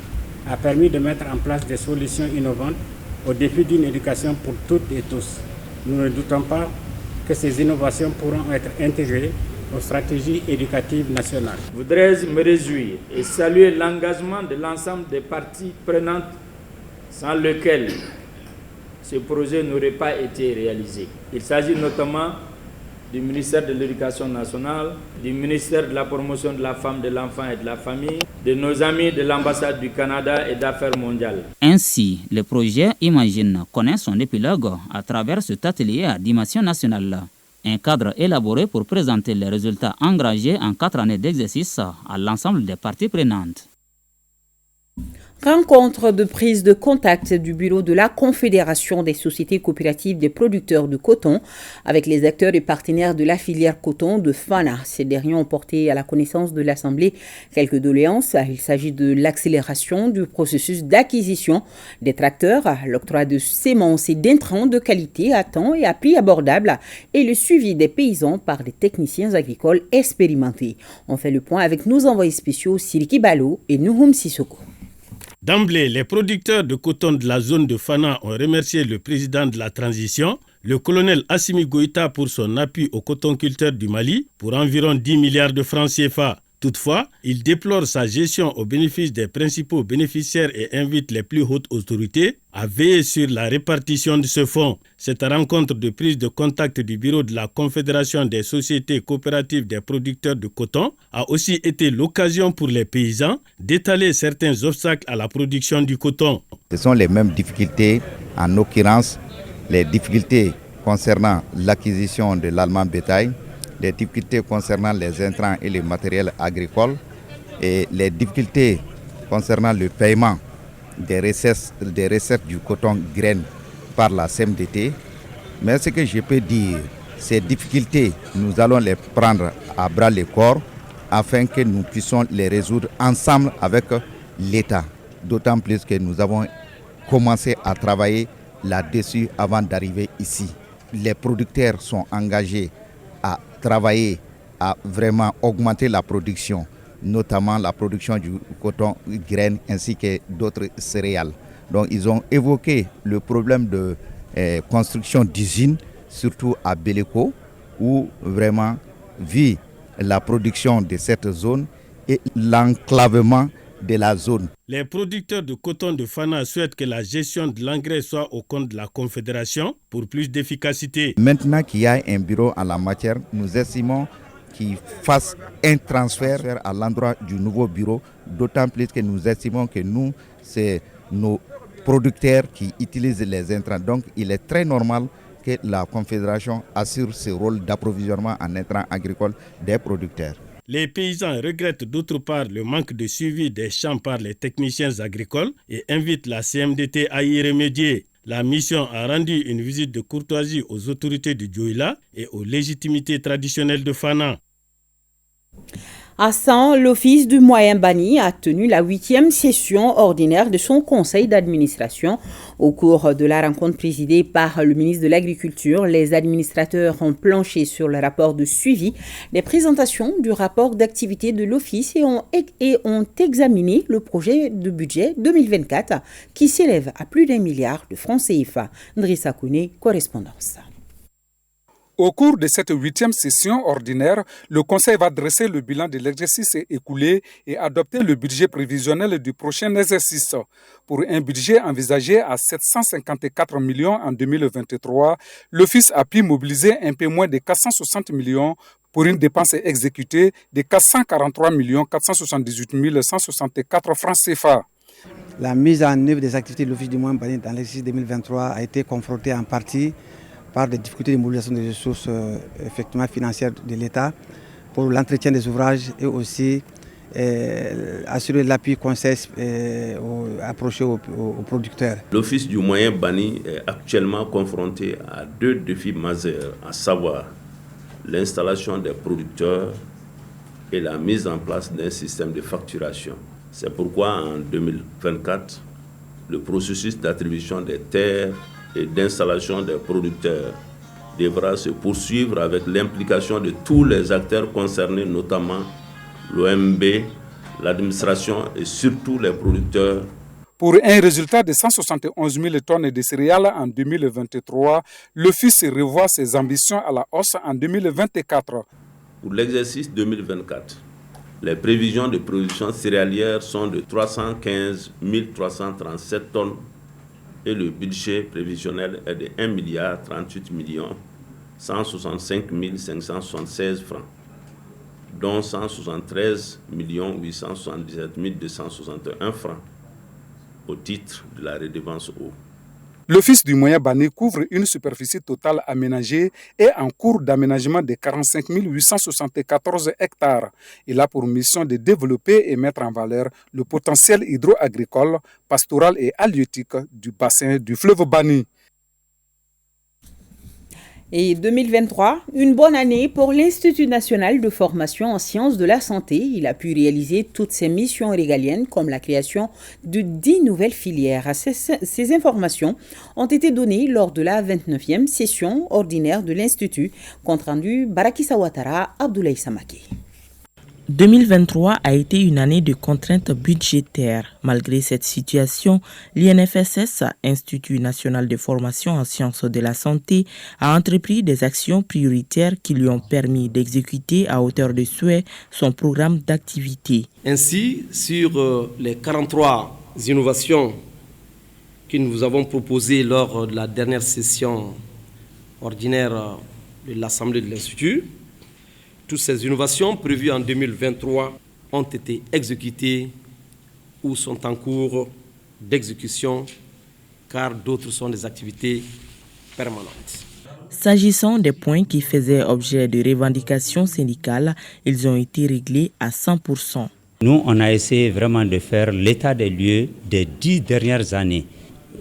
a permis de mettre en place des solutions innovantes au défi d'une éducation pour toutes et tous. Nous ne doutons pas que ces innovations pourront être intégrées aux stratégies éducatives nationales. Je voudrais me réjouir et saluer l'engagement de l'ensemble des parties prenantes sans lequel ce projet n'aurait pas été réalisé. Il s'agit notamment du ministère de l'Éducation nationale, du ministère de la promotion de la femme, de l'enfant et de la famille, de nos amis de l'ambassade du Canada et d'affaires mondiales. Ainsi, le projet Imagine connaît son épilogue à travers cet atelier à dimension nationale. Un cadre élaboré pour présenter les résultats engagés en 4 années d'exercice à l'ensemble des parties prenantes. Rencontre de prise de contact du bureau de la Confédération des sociétés coopératives des producteurs de coton avec les acteurs et partenaires de la filière coton de Fana. Ces derniers ont porté à la connaissance de l'Assemblée quelques doléances. Il s'agit de l'accélération du processus d'acquisition des tracteurs, l'octroi de semences et d'intrants de qualité à temps et à prix abordable et le suivi des paysans par des techniciens agricoles expérimentés. On fait le point avec nos envoyés spéciaux Siriki Balo et Nuhum Sissoko. D'emblée, les producteurs de coton de la zone de Fana ont remercié le président de la transition, le colonel Assimi Goïta, pour son appui aux cotonculteurs du Mali pour environ 10 milliards de francs CFA. Toutefois, il déplore sa gestion au bénéfice des principaux bénéficiaires et invite les plus hautes autorités à veiller sur la répartition de ce fonds. Cette rencontre de prise de contact du bureau de la Confédération des sociétés coopératives des producteurs de coton a aussi été l'occasion pour les paysans d'étaler certains obstacles à la production du coton. Ce sont les mêmes difficultés, en l'occurrence les difficultés concernant l'acquisition de l'allemand bétail, les difficultés concernant les intrants et les matériels agricoles et les difficultés concernant le paiement des recettes du coton graine par la CMDT. Mais ce que je peux dire, ces difficultés, nous allons les prendre à bras le corps afin que nous puissions les résoudre ensemble avec l'État. D'autant plus que nous avons commencé à travailler là-dessus avant d'arriver ici. Les producteurs sont engagés à travailler à vraiment augmenter la production, notamment la production du coton graine ainsi que d'autres céréales. Donc ils ont évoqué le problème de construction d'usines, surtout à Beleko, où vraiment vit la production de cette zone et l'enclavement de la zone. Les producteurs de coton de Fana souhaitent que la gestion de l'engrais soit au compte de la Confédération pour plus d'efficacité. Maintenant qu'il y a un bureau en la matière, nous estimons qu'il fasse un transfert à l'endroit du nouveau bureau, d'autant plus que nous estimons que nous, c'est nos producteurs qui utilisent les intrants. Donc il est très normal que la Confédération assure ce rôle d'approvisionnement en intrants agricoles des producteurs. Les paysans regrettent d'autre part le manque de suivi des champs par les techniciens agricoles et invitent la CMDT à y remédier. La mission a rendu une visite de courtoisie aux autorités de Dioïla et aux légitimités traditionnelles de Fana. À San, l'Office du Moyen Bani a tenu la 8e session ordinaire de son conseil d'administration. Au cours de la rencontre présidée par le ministre de l'Agriculture, les administrateurs ont planché sur le rapport de suivi des présentations du rapport d'activité de l'Office et ont examiné le projet de budget 2024 qui s'élève à plus d'1 milliard de francs CFA. Ndrissa Kouné, correspondance. Au cours de cette 8e session ordinaire, le Conseil va dresser le bilan de l'exercice écoulé et adopter le budget prévisionnel du prochain exercice. Pour un budget envisagé à 754 millions en 2023, l'Office a pu mobiliser un peu moins de 460 millions pour une dépense exécutée de 443 478 164 francs CFA. La mise en œuvre des activités de l'Office du Moyen Bani dans l'exercice 2023 a été confrontée en partie par des difficultés de mobilisation des ressources effectivement financières de l'État pour l'entretien des ouvrages et aussi assurer l'appui conseil approché aux producteurs. L'Office du Moyen Bani est actuellement confronté à 2 défis majeurs, à savoir l'installation des producteurs et la mise en place d'un système de facturation. C'est pourquoi en 2024, le processus d'attribution des terres et d'installation des producteurs devra se poursuivre avec l'implication de tous les acteurs concernés, notamment l'OMB, l'administration et surtout les producteurs. Pour un résultat de 171 000 tonnes de céréales en 2023, l'Office revoit ses ambitions à la hausse en 2024. Pour l'exercice 2024, les prévisions de production céréalière sont de 315 337 tonnes et le budget prévisionnel est de 1 milliard 38 millions 165 576 francs, dont 173 877 261 francs au titre de la redevance eau. L'Office du Moyen Bani couvre une superficie totale aménagée et en cours d'aménagement de 45 874 hectares. Il a pour mission de développer et mettre en valeur le potentiel hydro-agricole, pastoral et halieutique du bassin du fleuve Bani. Et 2023, une bonne année pour l'Institut national de formation en sciences de la santé. Il a pu réaliser toutes ses missions régaliennes comme la création de 10 nouvelles filières. Ces informations ont été données lors de la 29e session ordinaire de l'Institut. Compte rendu Barakissa Ouattara, Abdoulaye Samaki. 2023 a été une année de contraintes budgétaires. Malgré cette situation, l'INFSS, Institut national de formation en sciences de la santé, a entrepris des actions prioritaires qui lui ont permis d'exécuter à hauteur de souhait son programme d'activité. Ainsi, sur les 43 innovations que nous vous avons proposées lors de la dernière session ordinaire de l'Assemblée de l'Institut, toutes ces innovations prévues en 2023 ont été exécutées ou sont en cours d'exécution, car d'autres sont des activités permanentes. S'agissant des points qui faisaient objet de revendications syndicales, ils ont été réglés à 100%. Nous, on a essayé vraiment de faire l'état des lieux des 10 dernières années,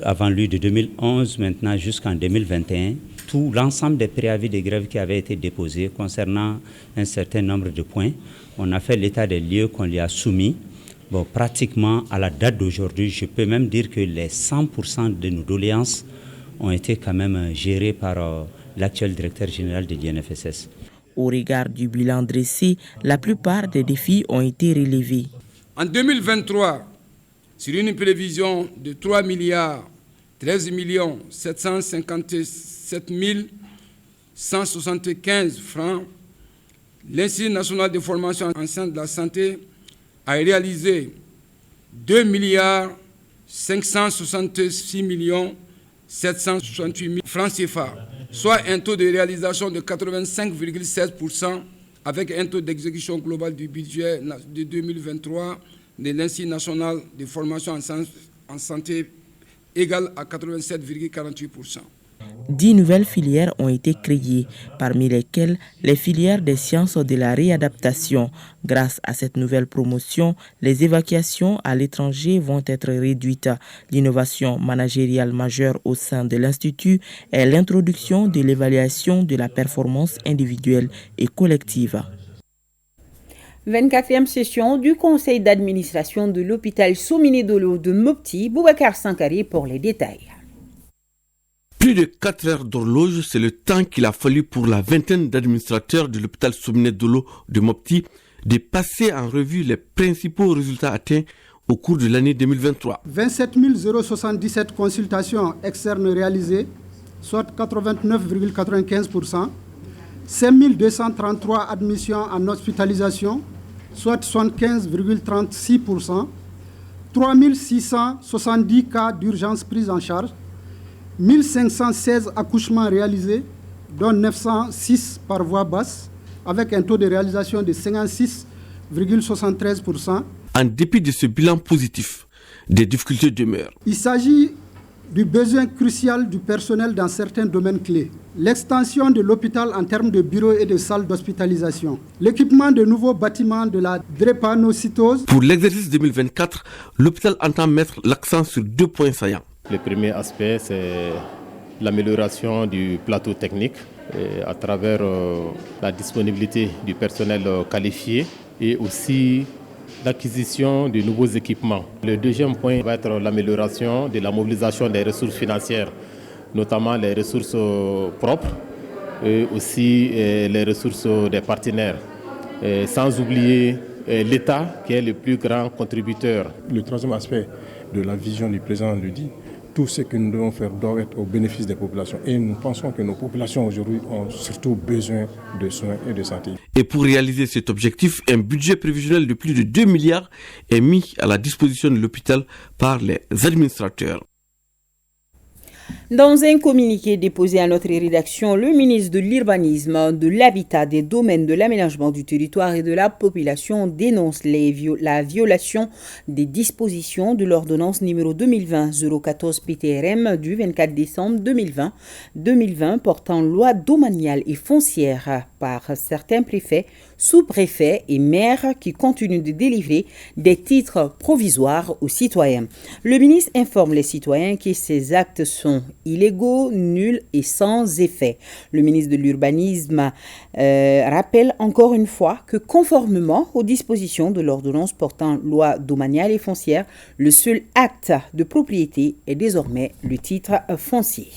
avant lui de 2011, maintenant jusqu'en 2021. Tout l'ensemble des préavis de grève qui avaient été déposés concernant un certain nombre de points. On a fait l'état des lieux qu'on lui a soumis. Bon, pratiquement à la date d'aujourd'hui, je peux même dire que les 100% de nos doléances ont été quand même gérées par l'actuel directeur général de l'INFSS. Au regard du bilan dressé, la plupart des défis ont été relevés. En 2023, sur une prévision de 3 milliards 13 757 175 francs, l'Institut national de formation en sciences de la santé a réalisé 2 milliards 566 768 000 francs CFA, soit un taux de réalisation de 85,16% avec un taux d'exécution globale du budget de 2023 de l'Institut national de formation en sciences en santé égal à 87,48%. 10 nouvelles filières ont été créées, parmi lesquelles les filières des sciences de la réadaptation. Grâce à cette nouvelle promotion, les évacuations à l'étranger vont être réduites. L'innovation managériale majeure au sein de l'Institut est l'introduction de l'évaluation de la performance individuelle et collective. 24e session du conseil d'administration de l'hôpital Somini Dolo de Mopti, Boubacar Sankari pour les détails. Plus de 4 heures d'horloge, c'est le temps qu'il a fallu pour la vingtaine d'administrateurs de l'hôpital Somini Dolo de Mopti de passer en revue les principaux résultats atteints au cours de l'année 2023. 27 077 consultations externes réalisées, soit 89,95%. 5 233 admissions en hospitalisation, soit 75,36%, 3 670 cas d'urgence pris en charge, 1516 accouchements réalisés, dont 906 par voie basse, avec un taux de réalisation de 56,73%. En dépit de ce bilan positif, des difficultés demeurent. Il s'agit du besoin crucial du personnel dans certains domaines clés. L'extension de l'hôpital en termes de bureaux et de salles d'hospitalisation. L'équipement de nouveaux bâtiments de la drépanocytose. Pour l'exercice 2024, l'hôpital entend mettre l'accent sur 2 points saillants. Le premier aspect, c'est l'amélioration du plateau technique à travers la disponibilité du personnel qualifié et aussi l'acquisition de nouveaux équipements. Le deuxième point va être l'amélioration de la mobilisation des ressources financières, notamment les ressources propres et aussi les ressources des partenaires. Sans oublier l'État qui est le plus grand contributeur. Le troisième aspect de la vision du président le dit, tout ce que nous devons faire doit être au bénéfice des populations. Et nous pensons que nos populations aujourd'hui ont surtout besoin de soins et de santé. Et pour réaliser cet objectif, un budget prévisionnel de plus de 2 milliards est mis à la disposition de l'hôpital par les administrateurs. Dans un communiqué déposé à notre rédaction, le ministre de l'Urbanisme, de l'Habitat, des Domaines, de l'Aménagement du Territoire et de la Population dénonce la violation des dispositions de l'ordonnance numéro 2020-014 PTRM du 24 décembre 2020 portant loi domaniale et foncière par certains préfets, sous-préfets et maires qui continuent de délivrer des titres provisoires aux citoyens. Le ministre informe les citoyens que ces actes sont illégaux, nuls et sans effet. Le ministre de l'Urbanisme rappelle encore une fois que conformément aux dispositions de l'ordonnance portant loi domaniale et foncière, le seul acte de propriété est désormais le titre foncier.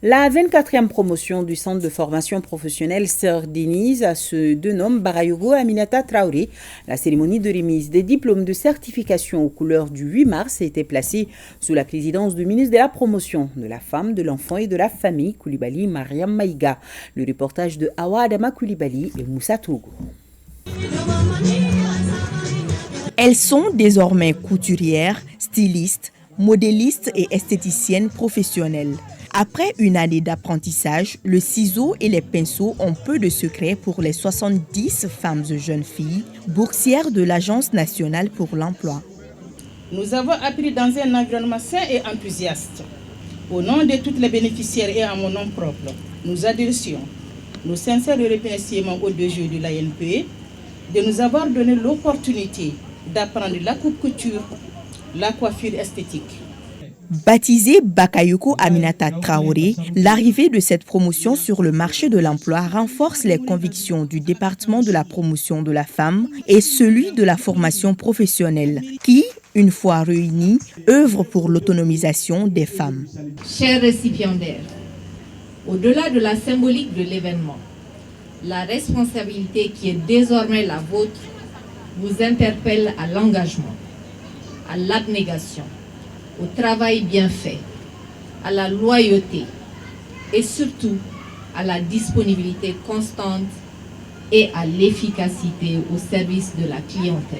La 24e promotion du centre de formation professionnelle Sœur Denise se dénomme Barayogo Aminata Traoré. La cérémonie de remise des diplômes de certification aux couleurs du 8 mars a été placée sous la présidence du ministre de la Promotion de la Femme, de l'Enfant et de la Famille, Koulibaly Mariam Maïga. Le reportage de Awa Adama Koulibaly et Moussa Togo. Elles sont désormais couturières, stylistes, modélistes et esthéticiennes professionnelles. Après une année d'apprentissage, le ciseau et les pinceaux ont peu de secrets pour les 70 femmes et jeunes filles, boursières de l'Agence nationale pour l'emploi. Nous avons appris dans un environnement sain et enthousiaste. Au nom de toutes les bénéficiaires et à mon nom propre, nous adressions nos sincères remerciements au DG de l'ANPE de nous avoir donné l'opportunité d'apprendre la coupe-couture, la coiffure esthétique. Baptisée Bakayoko Aminata Traoré, l'arrivée de cette promotion sur le marché de l'emploi renforce les convictions du département de la promotion de la femme et celui de la formation professionnelle qui, une fois réunis, œuvre pour l'autonomisation des femmes. Chers récipiendaires, au-delà de la symbolique de l'événement, la responsabilité qui est désormais la vôtre vous interpelle à l'engagement, à l'abnégation, au travail bien fait, à la loyauté et surtout à la disponibilité constante et à l'efficacité au service de la clientèle.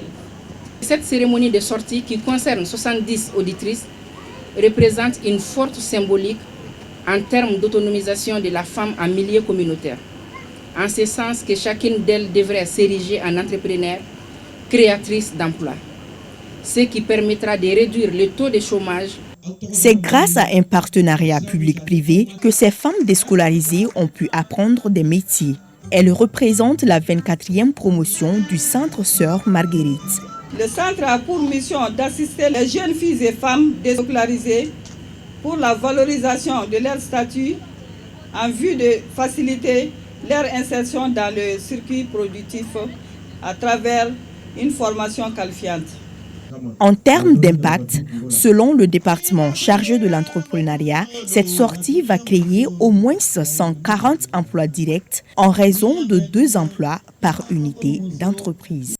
Cette cérémonie de sortie qui concerne 70 auditrices représente une forte symbolique en termes d'autonomisation de la femme en milieu communautaire, en ce sens que chacune d'elles devrait s'ériger en entrepreneur, créatrice d'emplois, ce qui permettra de réduire le taux de chômage. C'est grâce à un partenariat public-privé que ces femmes déscolarisées ont pu apprendre des métiers. Elles représentent la 24e promotion du Centre Sœur Marguerite. Le centre a pour mission d'assister les jeunes filles et femmes déscolarisées pour la valorisation de leur statut en vue de faciliter leur insertion dans le circuit productif à travers une formation qualifiante. En termes d'impact, selon le département chargé de l'entrepreneuriat, cette sortie va créer au moins 140 emplois directs en raison de 2 emplois par unité d'entreprise.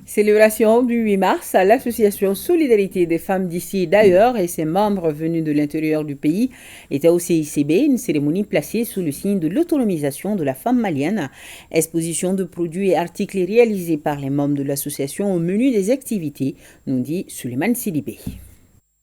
Célébration du 8 mars à l'association Solidarité des femmes d'ici et d'ailleurs et ses membres venus de l'intérieur du pays était au CICB, une cérémonie placée sous le signe de l'autonomisation de la femme malienne. Exposition de produits et articles réalisés par les membres de l'association au menu des activités, nous dit Suleiman Sidibé.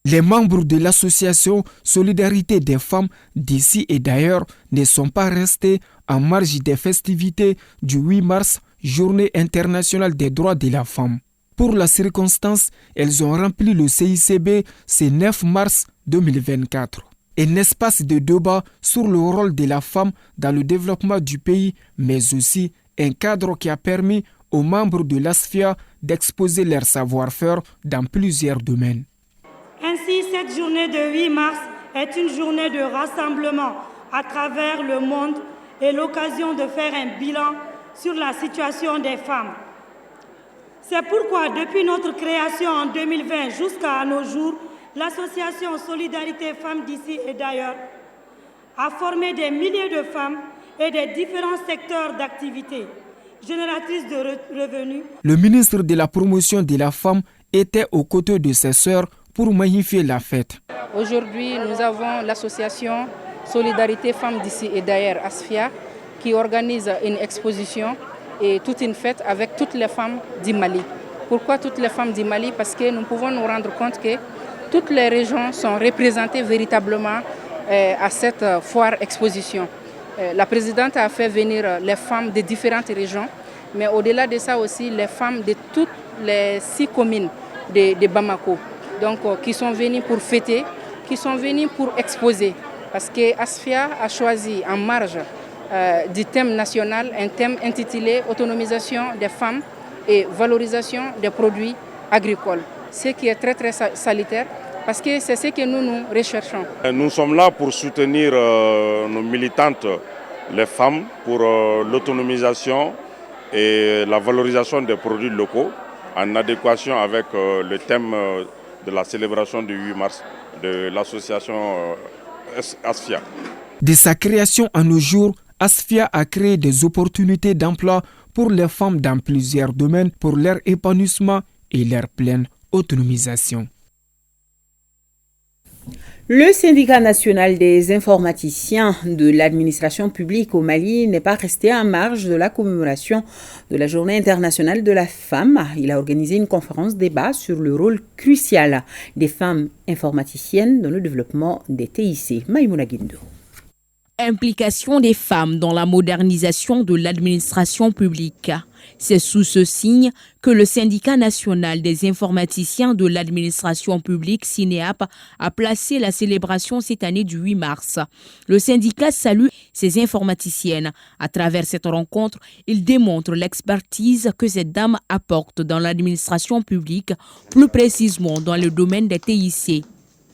Les membres de l'association Solidarité des femmes d'ici et d'ailleurs ne sont pas restés en marge des festivités du 8 mars, Journée internationale des droits de la femme. Pour la circonstance, elles ont rempli le CICB ce 9 mars 2024. Un espace de débat sur le rôle de la femme dans le développement du pays, mais aussi un cadre qui a permis aux membres de l'ASFIA d'exposer leur savoir-faire dans plusieurs domaines. Ainsi, cette journée de 8 mars est une journée de rassemblement à travers le monde et l'occasion de faire un bilan sur la situation des femmes. C'est pourquoi, depuis notre création en 2020 jusqu'à nos jours, l'association Solidarité Femmes d'ici et d'ailleurs a formé des milliers de femmes et des différents secteurs d'activité génératrices de revenus. Le ministre de la Promotion de la Femme était aux côtés de ses sœurs pour magnifier la fête. Aujourd'hui, nous avons l'association Solidarité Femmes d'ici et d'ailleurs, ASFIA, qui organise une exposition et toute une fête avec toutes les femmes du Mali. Pourquoi toutes les femmes du Mali? Parce que nous pouvons nous rendre compte que toutes les régions sont représentées véritablement à cette foire exposition. La présidente a fait venir les femmes de différentes régions, mais au-delà de ça aussi, les femmes de toutes les 6 communes de Bamako, donc qui sont venues pour fêter, qui sont venues pour exposer. Parce que ASFIA a choisi en marge du thème national un thème intitulé « Autonomisation des femmes et valorisation des produits agricoles », ce qui est très salutaire parce que c'est ce que nous recherchons. Nous sommes là pour soutenir nos militantes, les femmes, pour l'autonomisation et la valorisation des produits locaux en adéquation avec le thème de la célébration du 8 mars de l'association ASFIA. De sa création à nos jours, ASFIA a créé des opportunités d'emploi pour les femmes dans plusieurs domaines pour leur épanouissement et leur pleine autonomisation. Le syndicat national des informaticiens de l'administration publique au Mali n'est pas resté en marge de la commémoration de la Journée internationale de la femme. Il a organisé une conférence débat sur le rôle crucial des femmes informaticiennes dans le développement des TIC. Maïmouna Guindo. Implication des femmes dans la modernisation de l'administration publique. C'est sous ce signe que le syndicat national des informaticiens de l'administration publique, SINEAP, a placé la célébration cette année du 8 mars. Le syndicat salue ces informaticiennes. À travers cette rencontre, il démontre l'expertise que ces dames apportent dans l'administration publique, plus précisément dans le domaine des TIC.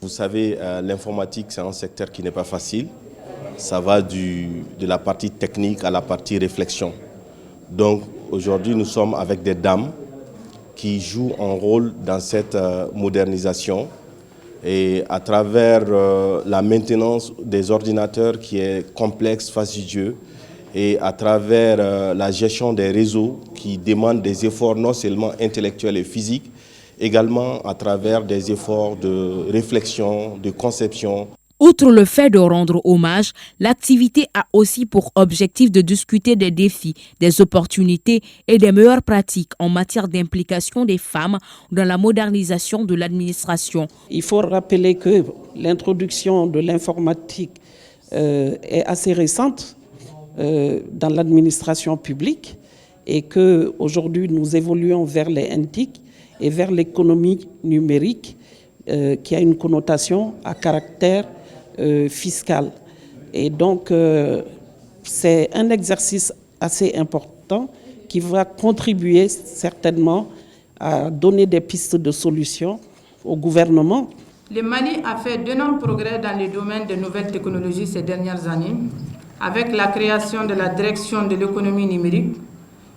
Vous savez, l'informatique, c'est un secteur qui n'est pas facile. Ça va de la partie technique à la partie réflexion. Donc aujourd'hui, nous sommes avec des dames qui jouent un rôle dans cette modernisation et à travers la maintenance des ordinateurs qui est complexe, fastidieux et à travers la gestion des réseaux qui demandent des efforts non seulement intellectuels et physiques, également à travers des efforts de réflexion, de conception. Outre le fait de rendre hommage, l'activité a aussi pour objectif de discuter des défis, des opportunités et des meilleures pratiques en matière d'implication des femmes dans la modernisation de l'administration. Il faut rappeler que l'introduction de l'informatique est assez récente dans l'administration publique et qu'aujourd'hui nous évoluons vers les NTIC et vers l'économie numérique qui a une connotation à caractère fiscal. Et donc, c'est un exercice assez important qui va contribuer certainement à donner des pistes de solutions au gouvernement. Le Mali a fait d'énormes progrès dans le domaine des nouvelles technologies ces dernières années, avec la création de la direction de l'économie numérique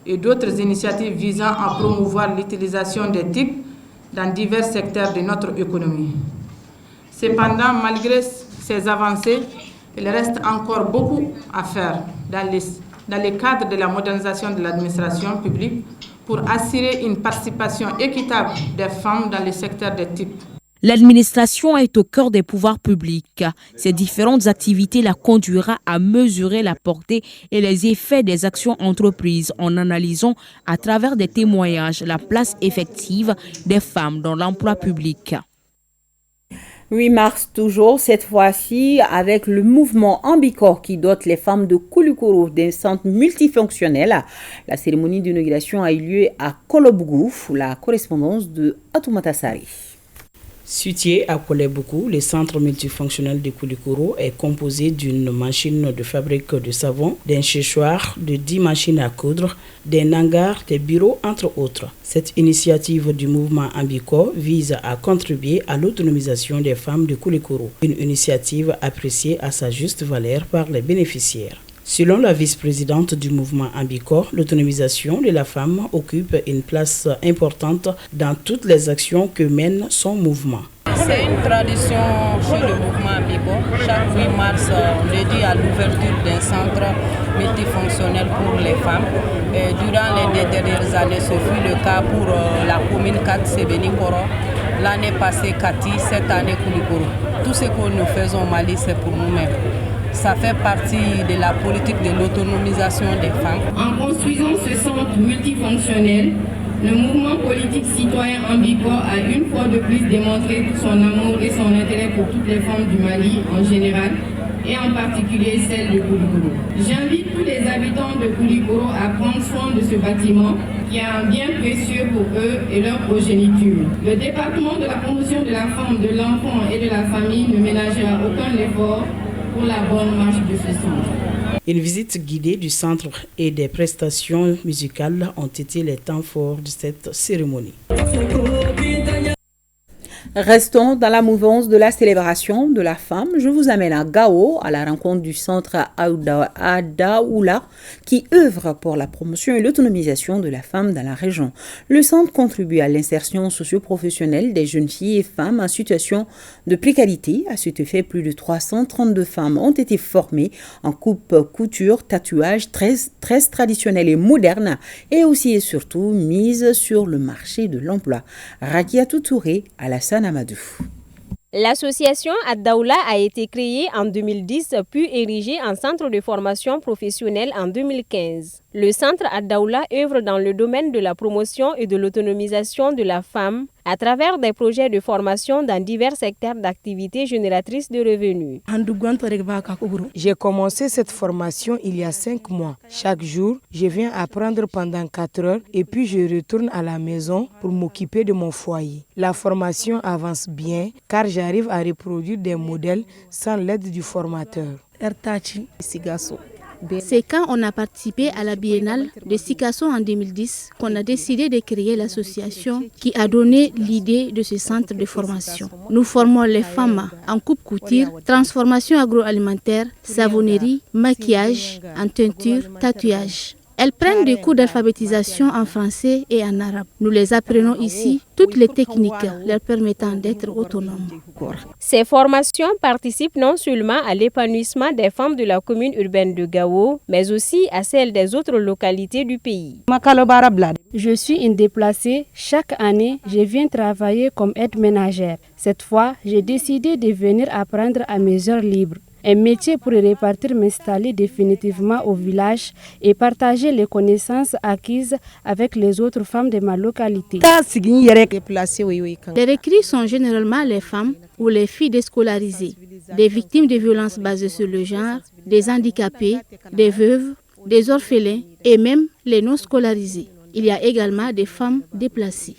et d'autres initiatives visant à promouvoir l'utilisation des TIC dans divers secteurs de notre économie. Cependant, malgré ces avancées, il reste encore beaucoup à faire dans le cadre de la modernisation de l'administration publique pour assurer une participation équitable des femmes dans le secteur des TIC. L'administration est au cœur des pouvoirs publics. Ces différentes activités la conduira à mesurer la portée et les effets des actions entreprises en analysant à travers des témoignages la place effective des femmes dans l'emploi public. 8 mars toujours, cette fois-ci avec le mouvement Ambicor qui dote les femmes de Koulikoro d'un centre multifonctionnel. La cérémonie d'inauguration a eu lieu à Kolobougou, la correspondance de Atoumata Sari. Situé à Kolebougou, le centre multifonctionnel de Koulikoro est composé d'une machine de fabrique de savon, d'un séchoir, de 10 machines à coudre, d'un hangar, des bureaux, entre autres. Cette initiative du mouvement Ambicor vise à contribuer à l'autonomisation des femmes de Koulikoro, une initiative appréciée à sa juste valeur par les bénéficiaires. Selon la vice-présidente du mouvement Ambicor, l'autonomisation de la femme occupe une place importante dans toutes les actions que mène son mouvement. C'est une tradition chez le mouvement Ambicor. Chaque 8 mars, on dédie à l'ouverture d'un centre multifonctionnel pour les femmes. Et durant les 2 dernières années, ce fut le cas pour la commune 4 Sebeni-Koro. L'année passée, Kati, cette année, Koulikoro. Tout ce que nous faisons au Mali, c'est pour nous-mêmes. Ça fait partie de la politique de l'autonomisation des femmes. En construisant ce centre multifonctionnel, le mouvement politique citoyen Ambicor a une fois de plus démontré tout son amour et son intérêt pour toutes les femmes du Mali en général et en particulier celles de Koulikoro. J'invite tous les habitants de Koulikoro à prendre soin de ce bâtiment qui est un bien précieux pour eux et leur progéniture. Le département de la promotion de la femme, de l'enfant et de la famille ne ménagera aucun effort pour la bonne marche de ce centre. Une visite guidée du centre et des prestations musicales ont été les temps forts de cette cérémonie. Restons dans la mouvance de la célébration de la femme. Je vous amène à Gao, à la rencontre du centre Adaoula, qui œuvre pour la promotion et l'autonomisation de la femme dans la région. Le centre contribue à l'insertion socio-professionnelle des jeunes filles et femmes en situation de précarité. À cet effet, plus de 332 femmes ont été formées en coupe, couture, tatouage, tresse traditionnelle et moderne, et aussi et surtout mise sur le marché de l'emploi. Radiatou Touré, Alassane Amadou. L'association Adaoula a été créée en 2010 puis érigée en centre de formation professionnelle en 2015. Le centre Adaoula œuvre dans le domaine de la promotion et de l'autonomisation de la femme à travers des projets de formation dans divers secteurs d'activités génératrices de revenus. J'ai commencé cette formation il y a 5 mois. Chaque jour, je viens apprendre pendant 4 heures et puis je retourne à la maison pour m'occuper de mon foyer. La formation avance bien car j'arrive à reproduire des modèles sans l'aide du formateur. C'est quand on a participé à la biennale de Sikasso en 2010 qu'on a décidé de créer l'association qui a donné l'idée de ce centre de formation. Nous formons les femmes en coupe-couture, transformation agroalimentaire, savonnerie, maquillage, en teinture, tatouage. Elles prennent des cours d'alphabétisation en français et en arabe. Nous les apprenons ici, toutes les techniques leur permettant d'être autonomes. Ces formations participent non seulement à l'épanouissement des femmes de la commune urbaine de Gao, mais aussi à celle des autres localités du pays. Je suis une déplacée. Chaque année, je viens travailler comme aide ménagère. Cette fois, j'ai décidé de venir apprendre à mes heures libres. Un métier pour repartir m'installer définitivement au village et partager les connaissances acquises avec les autres femmes de ma localité. Les recrues sont généralement les femmes ou les filles déscolarisées, des victimes de violences basées sur le genre, des handicapés, des veuves, des orphelins et même les non scolarisés. Il y a également des femmes déplacées.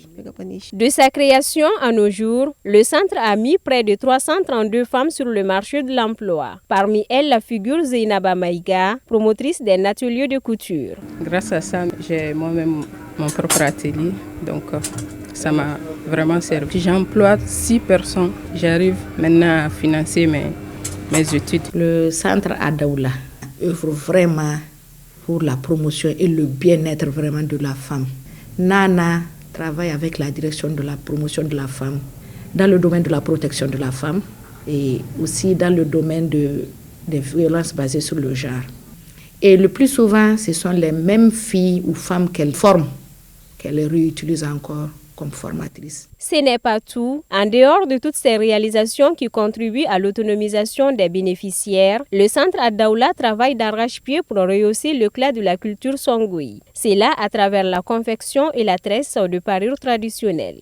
De sa création à nos jours, le centre a mis près de 332 femmes sur le marché de l'emploi. Parmi elles, la figure Zeynaba Maïga, promotrice d'un atelier de couture. Grâce à ça, j'ai moi-même mon propre atelier. Donc, ça m'a vraiment servi. J'emploie 6 personnes. J'arrive maintenant à financer mes études. Le centre Adaoula œuvre vraiment pour la promotion et le bien-être vraiment de la femme. Nana travaille avec la direction de la promotion de la femme dans le domaine de la protection de la femme et aussi dans le domaine des violences basées sur le genre. Et le plus souvent, ce sont les mêmes filles ou femmes qu'elle forme, qu'elle réutilise encore comme formatrice. Ce n'est pas tout. En dehors de toutes ces réalisations qui contribuent à l'autonomisation des bénéficiaires, le centre Adaoula travaille d'arrache-pied pour rehausser l'éclat de la culture songui. C'est là à travers la confection et la tresse de parures traditionnelles.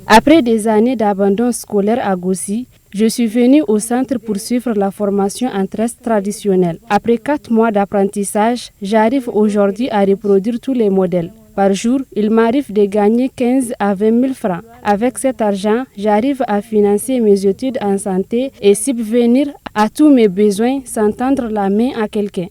Après des années d'abandon scolaire à Gossi, je suis venue au centre pour suivre la formation en tresse traditionnelle. Après 4 mois d'apprentissage, j'arrive aujourd'hui à reproduire tous les modèles. Par jour, il m'arrive de gagner 15 à 20 000 francs. Avec cet argent, j'arrive à financer mes études en santé et subvenir à tous mes besoins sans tendre la main à quelqu'un.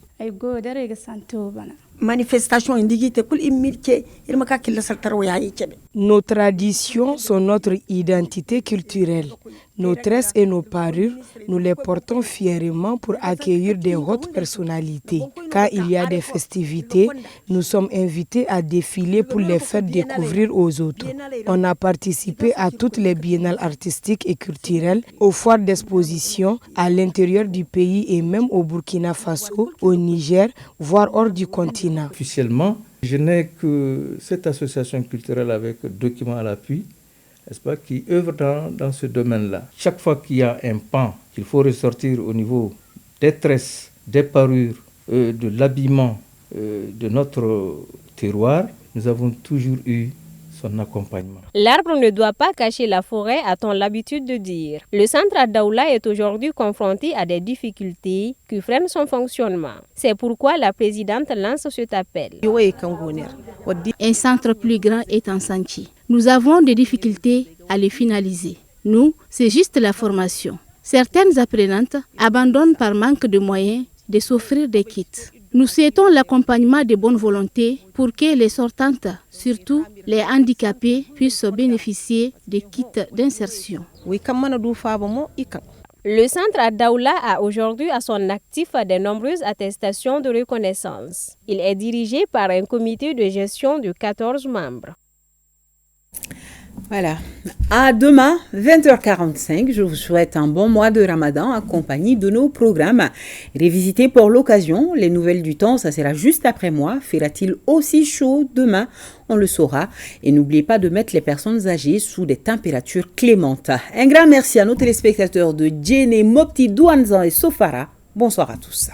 Nos traditions sont notre identité culturelle. Nos tresses et nos parures, nous les portons fièrement pour accueillir des hautes personnalités. Quand il y a des festivités, nous sommes invités à défiler pour les faire découvrir aux autres. On a participé à toutes les biennales artistiques et culturelles, aux foires d'exposition à l'intérieur du pays et même au Burkina Faso, au Niger, voire hors du continent. Officiellement, je n'ai que cette association culturelle avec documents à l'appui, n'est-ce pas, qui œuvre dans ce domaine-là. Chaque fois qu'il y a un pan qu'il faut ressortir au niveau des tresses, des parures, de l'habillement de notre terroir, nous avons toujours eu son accompagnement. L'arbre ne doit pas cacher la forêt, a-t-on l'habitude de dire. Le centre Adaoula est aujourd'hui confronté à des difficultés qui freinent son fonctionnement. C'est pourquoi la présidente lance cet appel. Un centre plus grand est en chantier. Nous avons des difficultés à le finaliser. Nous, c'est juste la formation. Certaines apprenantes abandonnent par manque de moyens de s'offrir des kits. Nous souhaitons l'accompagnement de bonne volonté pour que les sortantes, surtout les handicapés, puissent bénéficier des kits d'insertion. Le centre Adaoula a aujourd'hui à son actif de nombreuses attestations de reconnaissance. Il est dirigé par un comité de gestion de 14 membres. Voilà. À demain, 20h45. Je vous souhaite un bon mois de Ramadan en compagnie de nos programmes. Révisitez pour l'occasion les nouvelles du temps. Ça sera juste après moi. Fera-t-il aussi chaud demain? On le saura. Et n'oubliez pas de mettre les personnes âgées sous des températures clémentes. Un grand merci à nos téléspectateurs de Djene, Mopti, Douanzan et Sofara. Bonsoir à tous.